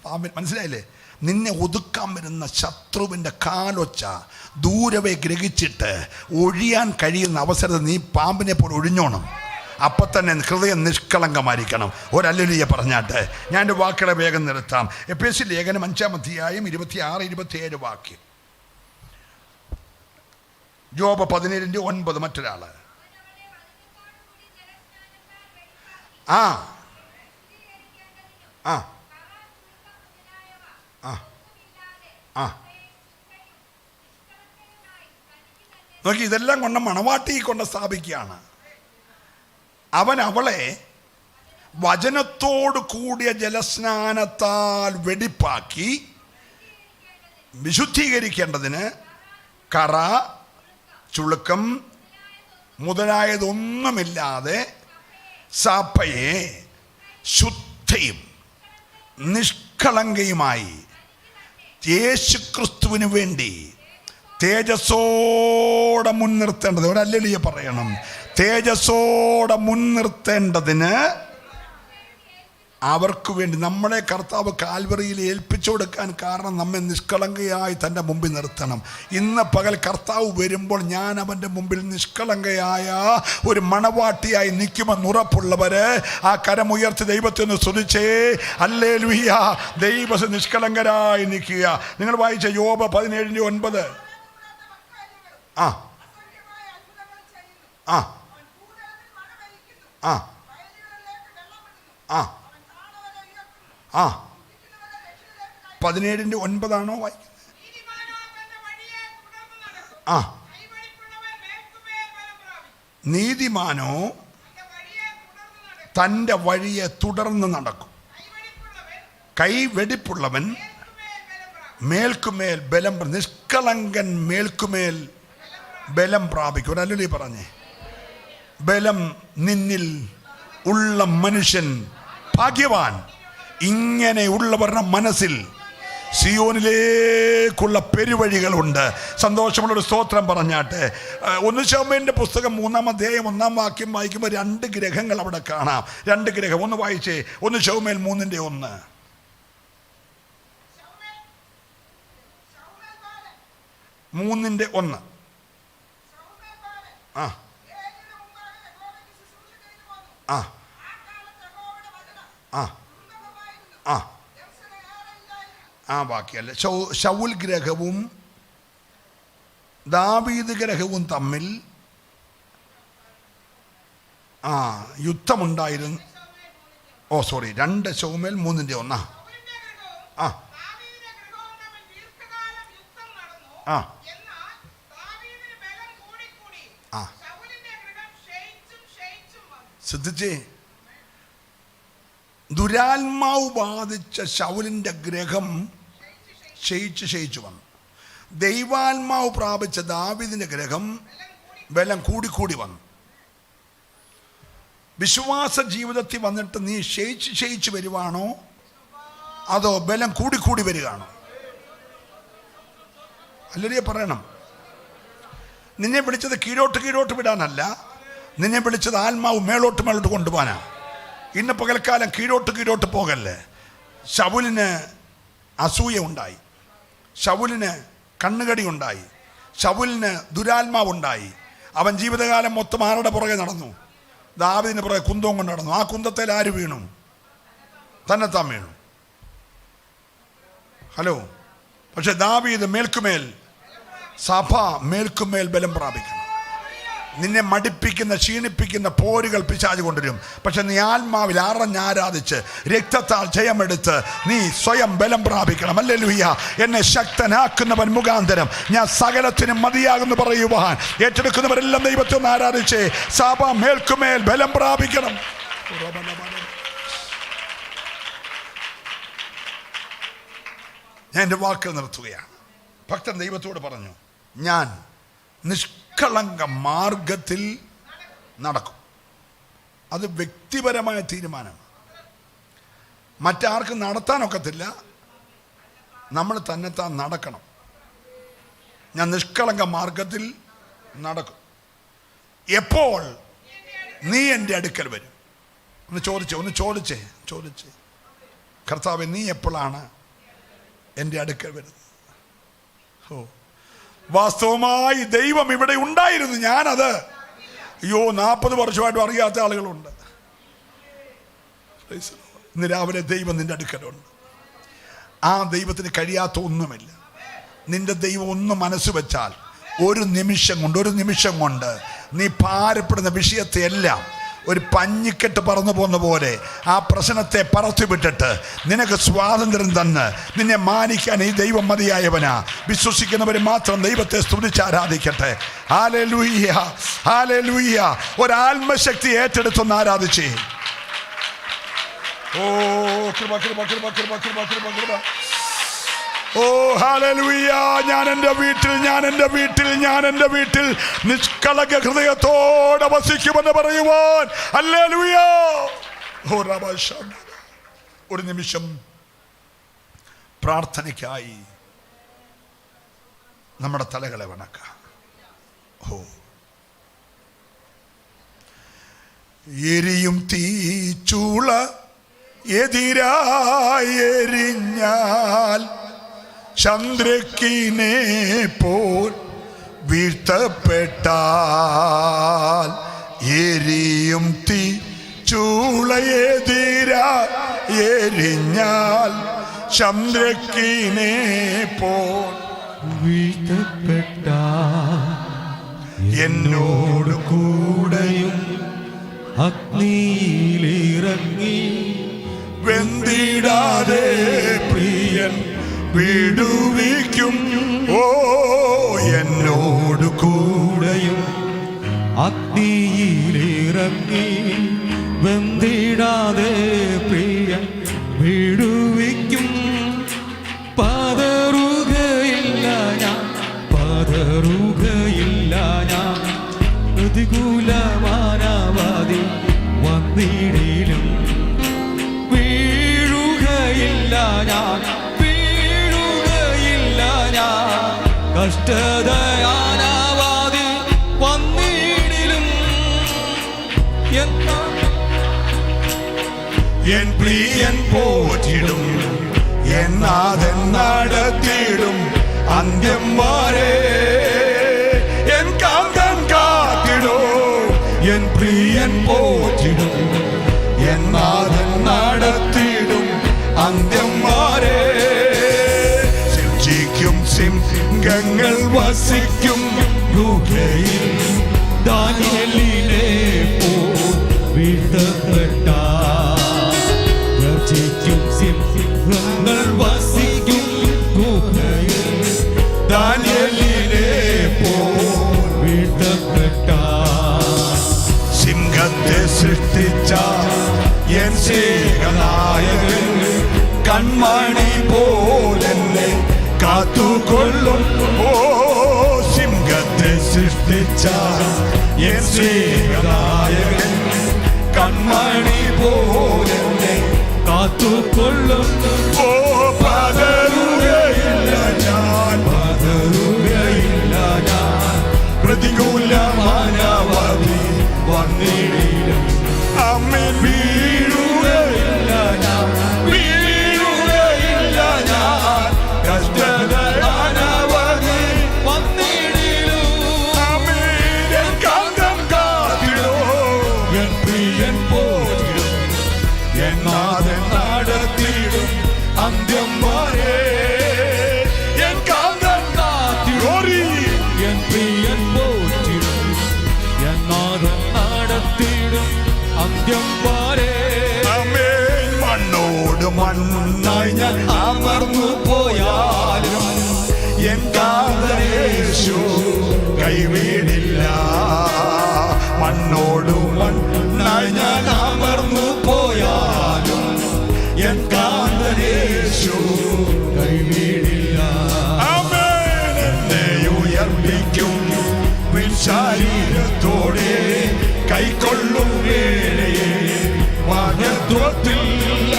പാമ്പിൻ മനസ്സിലായില്ലേ? നിന്നെ ഒതുക്കാൻ വരുന്ന ശത്രുവിൻ്റെ കാലൊച്ച ദൂരവേ ഗ്രഹിച്ചിട്ട് ഒഴിയാൻ കഴിയുന്ന അവസരത്തിൽ നീ പാമ്പിനെ പോലെ ഒഴിഞ്ഞോണം. അപ്പം തന്നെ ഹൃദയം നിഷ്കളങ്കമായിരിക്കണം. ഒരല്ലേലൂയ പറഞ്ഞാട്ടെ. ഞാൻ എൻ്റെ വാക്കുകളെ വേഗം നിർത്താം. എഫേസ്യ ലേഖനം 5-ാം അധ്യായം 26-27 വാക്യം. യോബ് 17:9 മറ്റൊരാൾ. ആ ആ ആ ആ നോക്കി, ഇതെല്ലാം കൊണ്ട് മണവാട്ടി കൊണ്ട് സ്ഥാപിക്കുകയാണ്. അവൻ അവളെ വചനത്തോട് കൂടിയ ജലസ്നാനത്താൽ വെടിപ്പാക്കി വിശുദ്ധീകരിക്കേണ്ടതിന് കറ, ചുളുക്കം മുതലായതൊന്നുമില്ലാതെ സഭയെ ശുദ്ധയും നിഷ്കളങ്കയുമായി യേശുക്രിസ്തുവിന് വേണ്ടി തേജസ്സോടെ മുൻനിർത്തേണ്ടത്. ഒരല്ലേലൂയ പറയണം. തേജസ്സോടെ മുൻനിർത്തേണ്ടതിന് അവർക്ക് വേണ്ടി നമ്മളെ കർത്താവ് കാൽവറിയിൽ ഏൽപ്പിച്ചു കൊടുക്കാൻ കാരണം നമ്മെ നിഷ്കളങ്കയായി തൻ്റെ മുമ്പിൽ നിർത്തണം. ഇന്ന് പകൽ കർത്താവ് വരുമ്പോൾ ഞാൻ അവൻ്റെ മുമ്പിൽ നിഷ്കളങ്കയായ ഒരു മണവാട്ടിയായി നിൽക്കുമെന്ന് ഉറപ്പുള്ളവര് ആ കരമുയർത്തി ദൈവത്തെ ഒന്ന് സ്തുതിച്ചേ. ഹല്ലേലൂയ. ദൈവ നിഷ്കളങ്കരായി നിൽക്കുക. നിങ്ങൾ വായിച്ച യോബ് 17:9. ആ ആ ആ ആ ആ 17:9 വായിക്കുന്നത്? ആ നീതിമാനോ തൻ്റെ വഴിയെ തുടർന്ന് നടക്കും. കൈവെടിപ്പുള്ളവൻ മേൽക്കുമേൽ ബലം, നിഷ്കളങ്കൻ മേൽക്കുമേൽ ബലം പ്രാപിക്കും. ഒരല്ലേ പറഞ്ഞേ, ബലം നിന്നിൽ ഉള്ള മനുഷ്യൻ ഭാഗ്യവാൻ. ഇങ്ങനെയുള്ളവരുടെ മനസ്സിൽ സിയോനിലേക്കുള്ള പെരുവഴികളുണ്ട്. സന്തോഷമുള്ളൊരു സ്തോത്രം പറഞ്ഞാട്ടെ. 1 ശമൂവേലിന്റെ പുസ്തകം 3-ാം അധ്യായം 1-ാം വാക്യം വായിക്കുമ്പോൾ 2 ഗ്രഹങ്ങൾ അവിടെ കാണാം. 2 ഗ്രഹം. ഒന്ന് വായിച്ചേ. 1 ശമൂവേൽ 3:1. 3:1. ആ ആ ആ ആ ആ വാക്യല്ല. ശൗൽ ഗ്രഹവും ദാവീദ് ഗ്രഹവും തമ്മിൽ യുദ്ധമുണ്ടായിരുന്നു. 2 ശമൂവേൽ 3:1. ആ ആ ആ ശ്രദ്ധിച്ചേ. ദുരാത്മാവ് ബാധിച്ച ശൗലിൻ്റെ ഗ്രഹം ക്ഷയിച്ചു വന്നു. ദൈവാത്മാവ് പ്രാപിച്ച ദാവീദിന്റെ ഗ്രഹം ബലം കൂടിക്കൂടി വന്നു. വിശ്വാസ ജീവിതത്തിൽ വന്നിട്ട് നീ ക്ഷയിച്ച് വരുവാണോ അതോ ബലം കൂടിക്കൂടി വരികയാണോ? അല്ലേ പറയണം. നിന്നെ വിളിച്ചത് കീഴോട്ട് വിടാനല്ല, നിന്നെ വിളിച്ചത് ആത്മാവ് മേളോട്ട് കൊണ്ടുപോകാനാ. ഇന്ന് പകൽക്കാലം കീഴോട്ട് പോകല്ലേ. ശൗലിന് അസൂയ ഉണ്ടായി, ശൗലിന് കണ്ണുകടി ഉണ്ടായി, ശൗലിന് ദുരാത്മാവുണ്ടായി. അവൻ ജീവിതകാലം മൊത്തം ആരുടെ പുറകെ നടന്നു? ദാവീദിന് പുറകെ കുന്തവും കൊണ്ട് നടന്നു. ആ കുന്തത്തിൽ ആര് വീണു? തന്നെത്താൻ വീണു. ഹലോ. പക്ഷെ ദാവീദ് മേൽക്കുമേൽ, സഭ മേൽക്കുമേൽ ബലം പ്രാപിക്കണം. നിന്നെ മടിപ്പിക്കുന്ന ക്ഷീണിപ്പിക്കുന്ന പോരുകൾ പിശാച് കൊണ്ടുവരും. പക്ഷെ നീ ആത്മാവിൽ ആരാധിച്ച് രക്തത്താൽ ജയമെടുത്ത് നീ സ്വയം ബലം പ്രാപിക്കണം. ഹല്ലേലൂയ. എന്നെ ശക്തനാക്കുന്നവൻ മുഖാന്തരം ഞാൻ സകലത്തിനും മതിയാകുന്നു പറയുവാൻ ഏറ്റെടുക്കുന്നവരെല്ലാം ദൈവത്തെ ഒന്ന് ആരാധിച്ചേ. സഭ മേൽക്കുമേൽ ബലം പ്രാപിക്കണം. ഞാൻ എൻ്റെ വാക്കുകൾ നിർത്തുകയാണ്. ഭക്തൻ ദൈവത്തോട് പറഞ്ഞു, ഞാൻ നിഷ്കളങ്ക മാർഗത്തിൽ നടക്കും. അത് വ്യക്തിപരമായ തീരുമാനം. മറ്റാർക്കും നടത്താനൊക്കത്തില്ല, നമ്മൾ തന്നെത്താൻ നടക്കണം. ഞാൻ നിഷ്കളങ്ക മാർഗത്തിൽ നടക്കും. എപ്പോൾ നീ എൻ്റെ അടുക്കൽ വരും? ഒന്ന് ചോദിച്ചേ കർത്താവേ, നീ എപ്പോഴാണ് എൻ്റെ അടുക്കൽ വരുന്നത്. ഓ, വാസ്തവമായി ദൈവം ഇവിടെ ഉണ്ടായിരുന്നു. ഞാനത് 40 വർഷമായിട്ടും അറിയാത്ത ആളുകളുണ്ട്. ഇന്ന് രാവിലെ ദൈവം നിന്റെ അടുക്കലുണ്ട്. ആ ദൈവത്തിന് കഴിയാത്ത ഒന്നുമില്ല. നിന്റെ ദൈവം ഒന്ന് മനസ്സ് വെച്ചാൽ ഒരു നിമിഷം കൊണ്ട് നീ ഭാരപ്പെടുന്ന വിഷയത്തെ എല്ലാം ഒരു പഞ്ഞിക്കെട്ട് പറന്നു പോകുന്ന പോലെ ആ പ്രശ്നത്തെ പറത്തി വിട്ടിട്ട് നിനക്ക് സ്വാതന്ത്ര്യം തന്ന് നിന്നെ മാനിക്കാൻ ഈ ദൈവം മതിയായവനാ. വിശ്വസിക്കുന്നവർ മാത്രം ദൈവത്തെ സ്തുതിച്ച് ആരാധിക്കട്ടെ. Hallelujah, hallelujah. ഒരാത്മശക്തി ഏറ്റെടുത്തൊന്ന് ആരാധിച്ചേ. ഓ കൃപ കൃപ കൃപ കൃപ കൃപ കൃപ കൃപ. ഓ ഹല്ലേലൂയ. ഞാൻ എൻ്റെ വീട്ടിൽ നിഷ്കളങ്ക ഹൃദയത്തോടെ വസിക്കുമെന്ന് പറയുവാൻ ഹല്ലേലൂയ. ഓ റബശ. ഒരു നിമിഷം പ്രാർത്ഥനയ്ക്കായി നമ്മുടെ തലകളെ വണക്കാം. ഓ, എരിയും തീച്ചൂള എതിരായെരിഞ്ഞാൽ ചന്ദ്രക്കിനെ പോൽ വീഴ്ത്തപ്പെട്ടാൽ, എരിയും തീ ചൂളയെതിരായെരിഞ്ഞാൽ ചന്ദ്രക്കിനെ പോൽ വീഴ്ത്തപ്പെട്ടാൽ എന്നോട് കൂടെയും അഗ്നിയിലിറങ്ങി വെന്തിടാതെ പ്രിയൻ വിടുവിക്കും. ഓ, എന്നോട് കൂടെയും അഗ്നിയിലിറങ്ങി വെന്തിടാതെ പ്രിയൻ വിടുവിക്കും. പതറുകയില്ല ഞാൻ പ്രതികൂലമാനവാദി വന്നിടിലും വീഴുകയില്ല ഞാൻ കഷ്ടതയാനവാദി വന്നിടിലും എൻ പ്രിയൻ പോറ്റിടും, എൻ നാഥൻ നടത്തിയിടും അന്ത്യം വരെ. എൻ കാന്തൻ കാത്തിടും, എൻ പ്രിയൻ പോറ്റിടും, എൻ നാഥൻ നടത്തിയിടും അന്ത്യം വരെ. സിംഹിക്കും സിംഹങ്ങൾ വസിക്കും ഗുഹയിൽ ദാനിയേലിനെ പോൽ വീഴ്ത്തപ്പെട്ടാൽ, ഗർജിക്കും സിംഹങ്ങൾ വസിക്കും ഗുഹയിൽ ദാനിയേലിനെ പോൽ വീഴ്ത്തപ്പെട്ടാൽ. സിംഹത്തെ സൃഷ്ടിച്ച എൻ സ്നേഹനായകൻ കൺമണി പോലെന്നെ കാത്തുകൊള്ളും. ഓ, സിംഹത്തെ സൃഷ്ടിച്ച എൻ സ്നേഹനായകൻ കൺമണി പോലെന്നെ കാത്തുകൊള്ളും. ഓ, പതറുകയില്ല ഞാൻ പ്രതികൂലമാനവാദി വന്നിടിലും. അമ്മേൻ വീഴുകയില്ല ഞാൻ കഷ്ടതയാനവാദി വന്നിടിലും. അമ്മേൻ എൻ കാന്തം കാത്തിടും, എൻ പ്രിയൻ പോറ്റിടും, എൻ നാഥൻ നടത്തിയിടും അന്ത്യം വരെ. എൻ കാന്തൻ കാത്തിടും, എൻ പ്രിയൻ പോറ്റിടും, എൻ നാഥൻ നടത്തിയിടും അന്ത്യം വരെ. ആമേൻ. മണ്ണോട് മണ്ണായി ഞാൻ അമർന്നു പോയാലും എൻ കാന്തനേശു കൈവിടില്ല. മണ്ണോട് മണ്ണായി ഞാൻ അമർന്നു പോയാലും എൻ കാന്തനേശു കൈവിടില്ല. ആമേൻ. എന്നെ ഉയർപ്പിക്കും ശരീരത്തോടെ കൈക്കൊള്ളും വേളയെ മഹത്വത്തിൽ.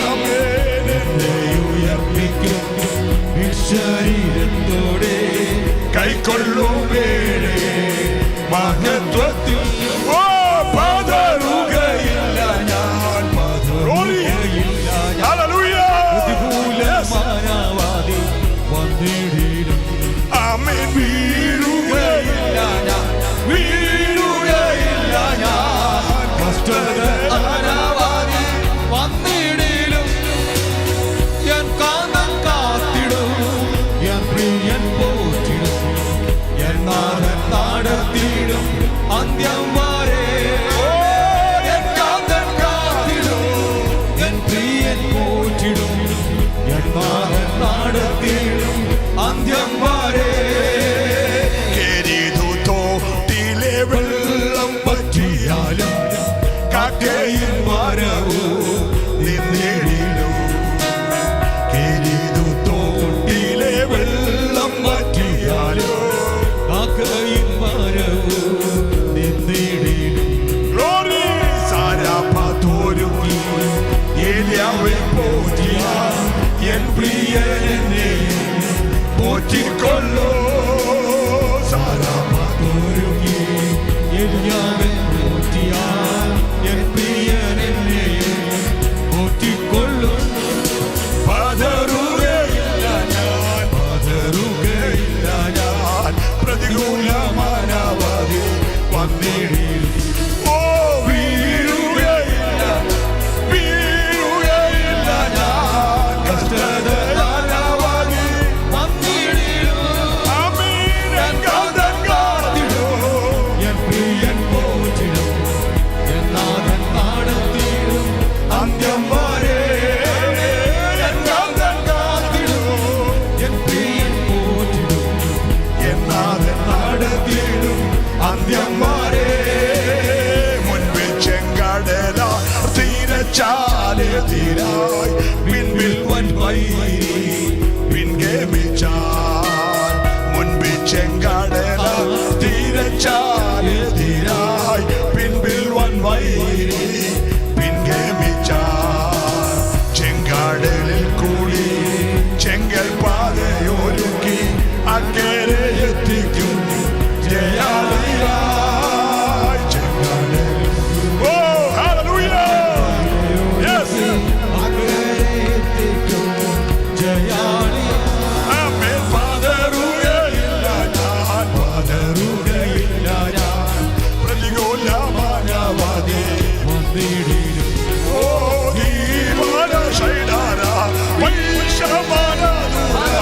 ആമേൻ. എന്നെ ഉയർപ്പിക്കും ശരീരത്തോടെ കൈക്കൊള്ളും വേളയെ മഹത്വത്തിൽ. ഓ, പതറുകയില്ല ഞാൻ പ്രതികൂലമാനവാദി ആരാവാകി വന്നിടിലും എൻ കാന്തൻ കാത്തിടും എൻ പ്രിയൻ പോറ്റിടും എൻ നാഥൻ നടത്തിയിടും അന്ത്യം വരെ എൻ കാന്തൻ കാത്തിടും എൻ പ്രിയൻ പോറ്റിടും എൻ നാഥൻ നടത്തിയിടും അന്ത്യം വരെ തോട്ടിലെ വെള്ളം പറ്റിയാലും കാക്കയിൽ മരവും നിന്നിടിലും തോട്ടിലെ വെള്ളം പറ്റിയാലും കാക്കയിൽ മരവും നിന്നിടിലും ഗ്ലോറി സാരാപത്തോരുങ്ങി ഏലിയാവെ പോറ്റിയ എൻ പ്രിയനെ പോറ്റിക്കൊള്ളൂ സാരാപത്തോരുങ്ങി ഏലിയാവെ പോറ്റിയ എൻ പ്രിയനെ പോറ്റിക്കൊള്ളും പതറുകയില്ല ഞാൻ പ്രതികൂലമാനവധി വന്നിടിൽ ഓ വീഴുകയില്ല ഞാൻ കഷ്ടതയാനവധി വന്നിടിലും അമീൻ കാന്തൻ കാത്തിടും എൻ പ്രിയൻ പോറ്റിടും എൻ നാഥൻ നടത്തിയിടും അന്ത്യം വരെ എൻ കാന്തൻ കാത്തിടും എൻ പ്രിയൻ പോറ്റിടും എന്നാതെ നടത്തിയിടും അന്ത്യം വരെ മുൻപിൽ ചെങ്കടല തീരച്ചാലെതിരായി പിൻപിൽ വൻവൈരി പിൻഗമിച്ചാൽ മുൻപിൽ ചെങ്കടല തീരച്ചാലെതിരായി പിൻപിൽ വൻവൈരി പിൻഗമിച്ചാൽ ചെങ്കടലിൽ കൂടി ചെങ്കൽ പാതയൊരുക്കി അക്കരെ എത്തിക്കും ജയാളിയായി ചെങ്കടലിൽ. ഓ ഹല്ലേലൂയ യെസ് അകലെത്തിക്കും ജയാളി ആമേൻ പതറുകയില്ല ഞാൻ പ്രതികൂലമാനവധി വന്നിടിലും ഓ ദീവാന ശൈലാര വൈശമാനദൂര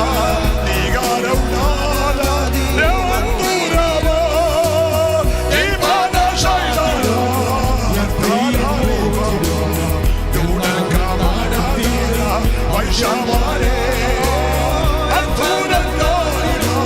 നീകാരൗനാല രവന്തുരവ ദീവാന ശൈലാര ദൂരകമാനദൂര വൈശമാനേ എൻ കാന്തൻ കാത്തിടും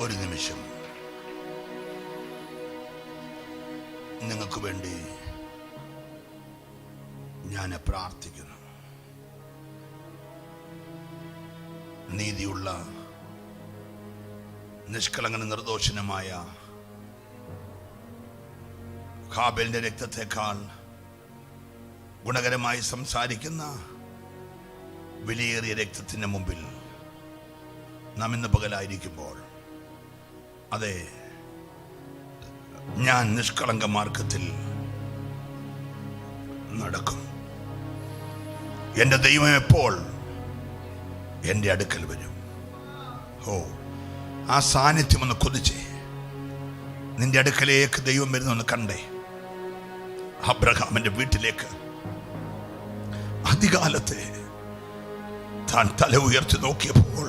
ഒരു നിമിഷം നിങ്ങൾക്ക് വേണ്ടി ഞാൻ പ്രാർത്ഥിക്കുന്നു. നീതിയുള്ള നിഷ്കളങ്കന നിർദോഷനുമായ ഹാബേലിന്റെ രക്തത്തെക്കാൾ ഗുണകരമായി സംസാരിക്കുന്ന വിലയേറിയ രക്തത്തിന് മുമ്പിൽ നാം ഇന്ന് പകലായിരിക്കുമ്പോൾ, അതെ, ഞാൻ നിഷ്കളങ്ക മാർഗത്തിൽ നടക്കും. എൻ്റെ ദൈവം എപ്പോൾ എൻ്റെ അടുക്കൽ വരും? ഓ, ആ സാന്നിധ്യം ഒന്ന് കൊതിച്ചേ. നിന്റെ അടുക്കലേക്ക് ദൈവം വരുന്നൊന്ന് കണ്ടേ. അബ്രഹാമിന്റെ വീട്ടിലേക്ക് അധികാലത്തെ താൻ തല ഉയർത്തി നോക്കിയപ്പോൾ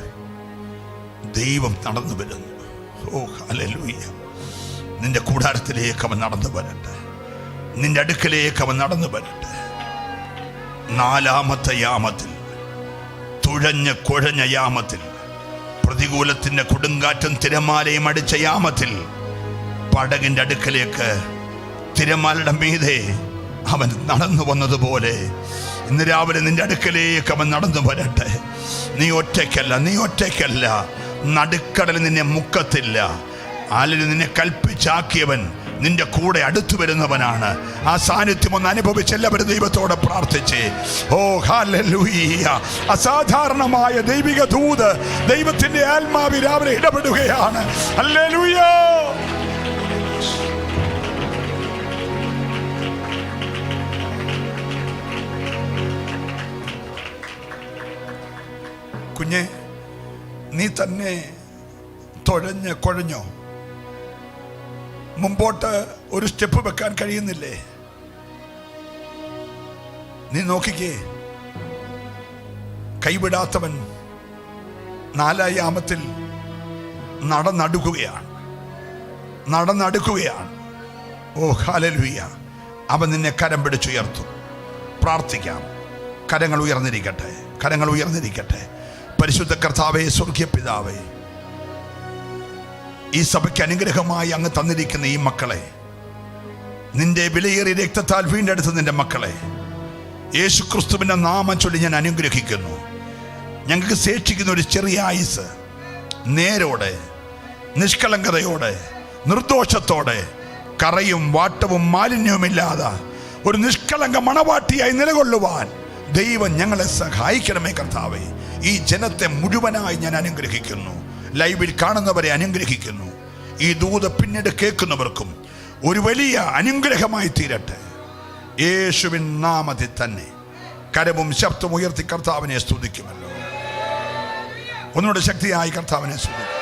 ദൈവം നടന്നു വരുന്നു. ഓ ഹല്ലേലൂയ. നിന്റെ കൂടാരത്തിലേക്ക് അവൻ നടന്നു വരട്ടെ. നിന്റെ അടുക്കലേക്ക് അവൻ നടന്നു വരട്ടെ. 4-ാമത്തെ യാമത്തിൽ, തുഴഞ്ഞ കുഴഞ്ഞ യാമത്തിൽ, പ്രതികൂലത്തിന്റെ കൊടുങ്കാറ്റും തിരമാലയും അടിച്ച യാമത്തിൽ, പടകിന്റെ അടുക്കലേക്ക് തിരമാലയുടെ മീതെ അവൻ നടന്നു വന്നതുപോലെ ഇന്ന് രാവിലെ നിന്റെ അടുക്കലേക്ക് അവൻ നടന്നു വരട്ടെ. നീ ഒറ്റയ്ക്കല്ല. നടുക്കടൽ നിന്നെ മുക്കത്തില്ല. ആലിൽ നിന്നെ കൽപ്പിച്ചാക്കിയവൻ നിന്റെ കൂടെ അടുത്തു വരുന്നവനാണ്. ആ സാന്നിധ്യം ഒന്ന് അനുഭവിച്ച് എല്ലാവരും ദൈവത്തോടെ പ്രാർത്ഥിച്ച് ഓ ഹല്ലേലൂയ. അസാധാരണമായ ദൈവിക ദൂത്, ദൈവത്തിന്റെ ആത്മാവ് രാവിലെ ഇടപെടുകയാണ്. ഹല്ലേലൂയ. കുഞ്ഞെ, നീ തന്നെ തുഴഞ്ഞ് കുഴഞ്ഞോ? മുമ്പോട്ട് ഒരു സ്റ്റെപ്പ് വെക്കാൻ കഴിയുന്നില്ലേ? നീ നോക്കിക്കേ, കൈവിടാത്തവൻ 4-ാം യാമത്തിൽ നടന്നടുക്കുകയാണ്. ഓ ഹല്ലേലൂയ. അവൻ നിന്നെ കരം പിടിച്ചുയർത്തും. പ്രാർത്ഥിക്കാം. കരങ്ങൾ ഉയർന്നിരിക്കട്ടെ. പരിശുദ്ധ കർത്താവേ, സ്വർഗീയ പിതാവേ, ഈ സഭയ്ക്ക് അനുഗ്രഹമായി അങ്ങ് തന്നിരിക്കുന്ന ഈ മക്കളെ, നിന്റെ വിലയേറിയ രക്തത്താൽ വീണ്ടെടുത്ത നിന്റെ മക്കളെ യേശു ക്രിസ്തുവിന്റെ നാമം ചൊല്ലി ഞാൻ അനുഗ്രഹിക്കുന്നു. ഞങ്ങൾക്ക് ശേഷിക്കുന്ന ഒരു ചെറിയ ആയുസ് നേരോടെ, നിഷ്കളങ്കതയോടെ, നിർദോഷത്തോടെ, കറയും വാട്ടവും മാലിന്യവുമില്ലാതെ ഒരു നിഷ്കളങ്ക മണവാട്ടിയായി നിലകൊള്ളുവാൻ ദൈവം ഞങ്ങളെ സഹായിക്കണമേ കർത്താവേ. ഈ ജനത്തെ മുഴുവനായി ഞാൻ അനുഗ്രഹിക്കുന്നു. ലൈവിൽ കാണുന്നവരെ അനുഗ്രഹിക്കുന്നു. ഈ ദൂത് പിന്നീട് കേൾക്കുന്നവർക്കും ഒരു വലിയ അനുഗ്രഹമായി തീരട്ടെ. യേശുവിൻ നാമത്തിൽ തന്നെ കരവും ശബ്ദവും ഉയർത്തി കർത്താവിനെ സ്തുതിക്കുമല്ലോ. ഒന്നുകൂടെ ശക്തിയായി കർത്താവിനെ സ്തുതിക്കും.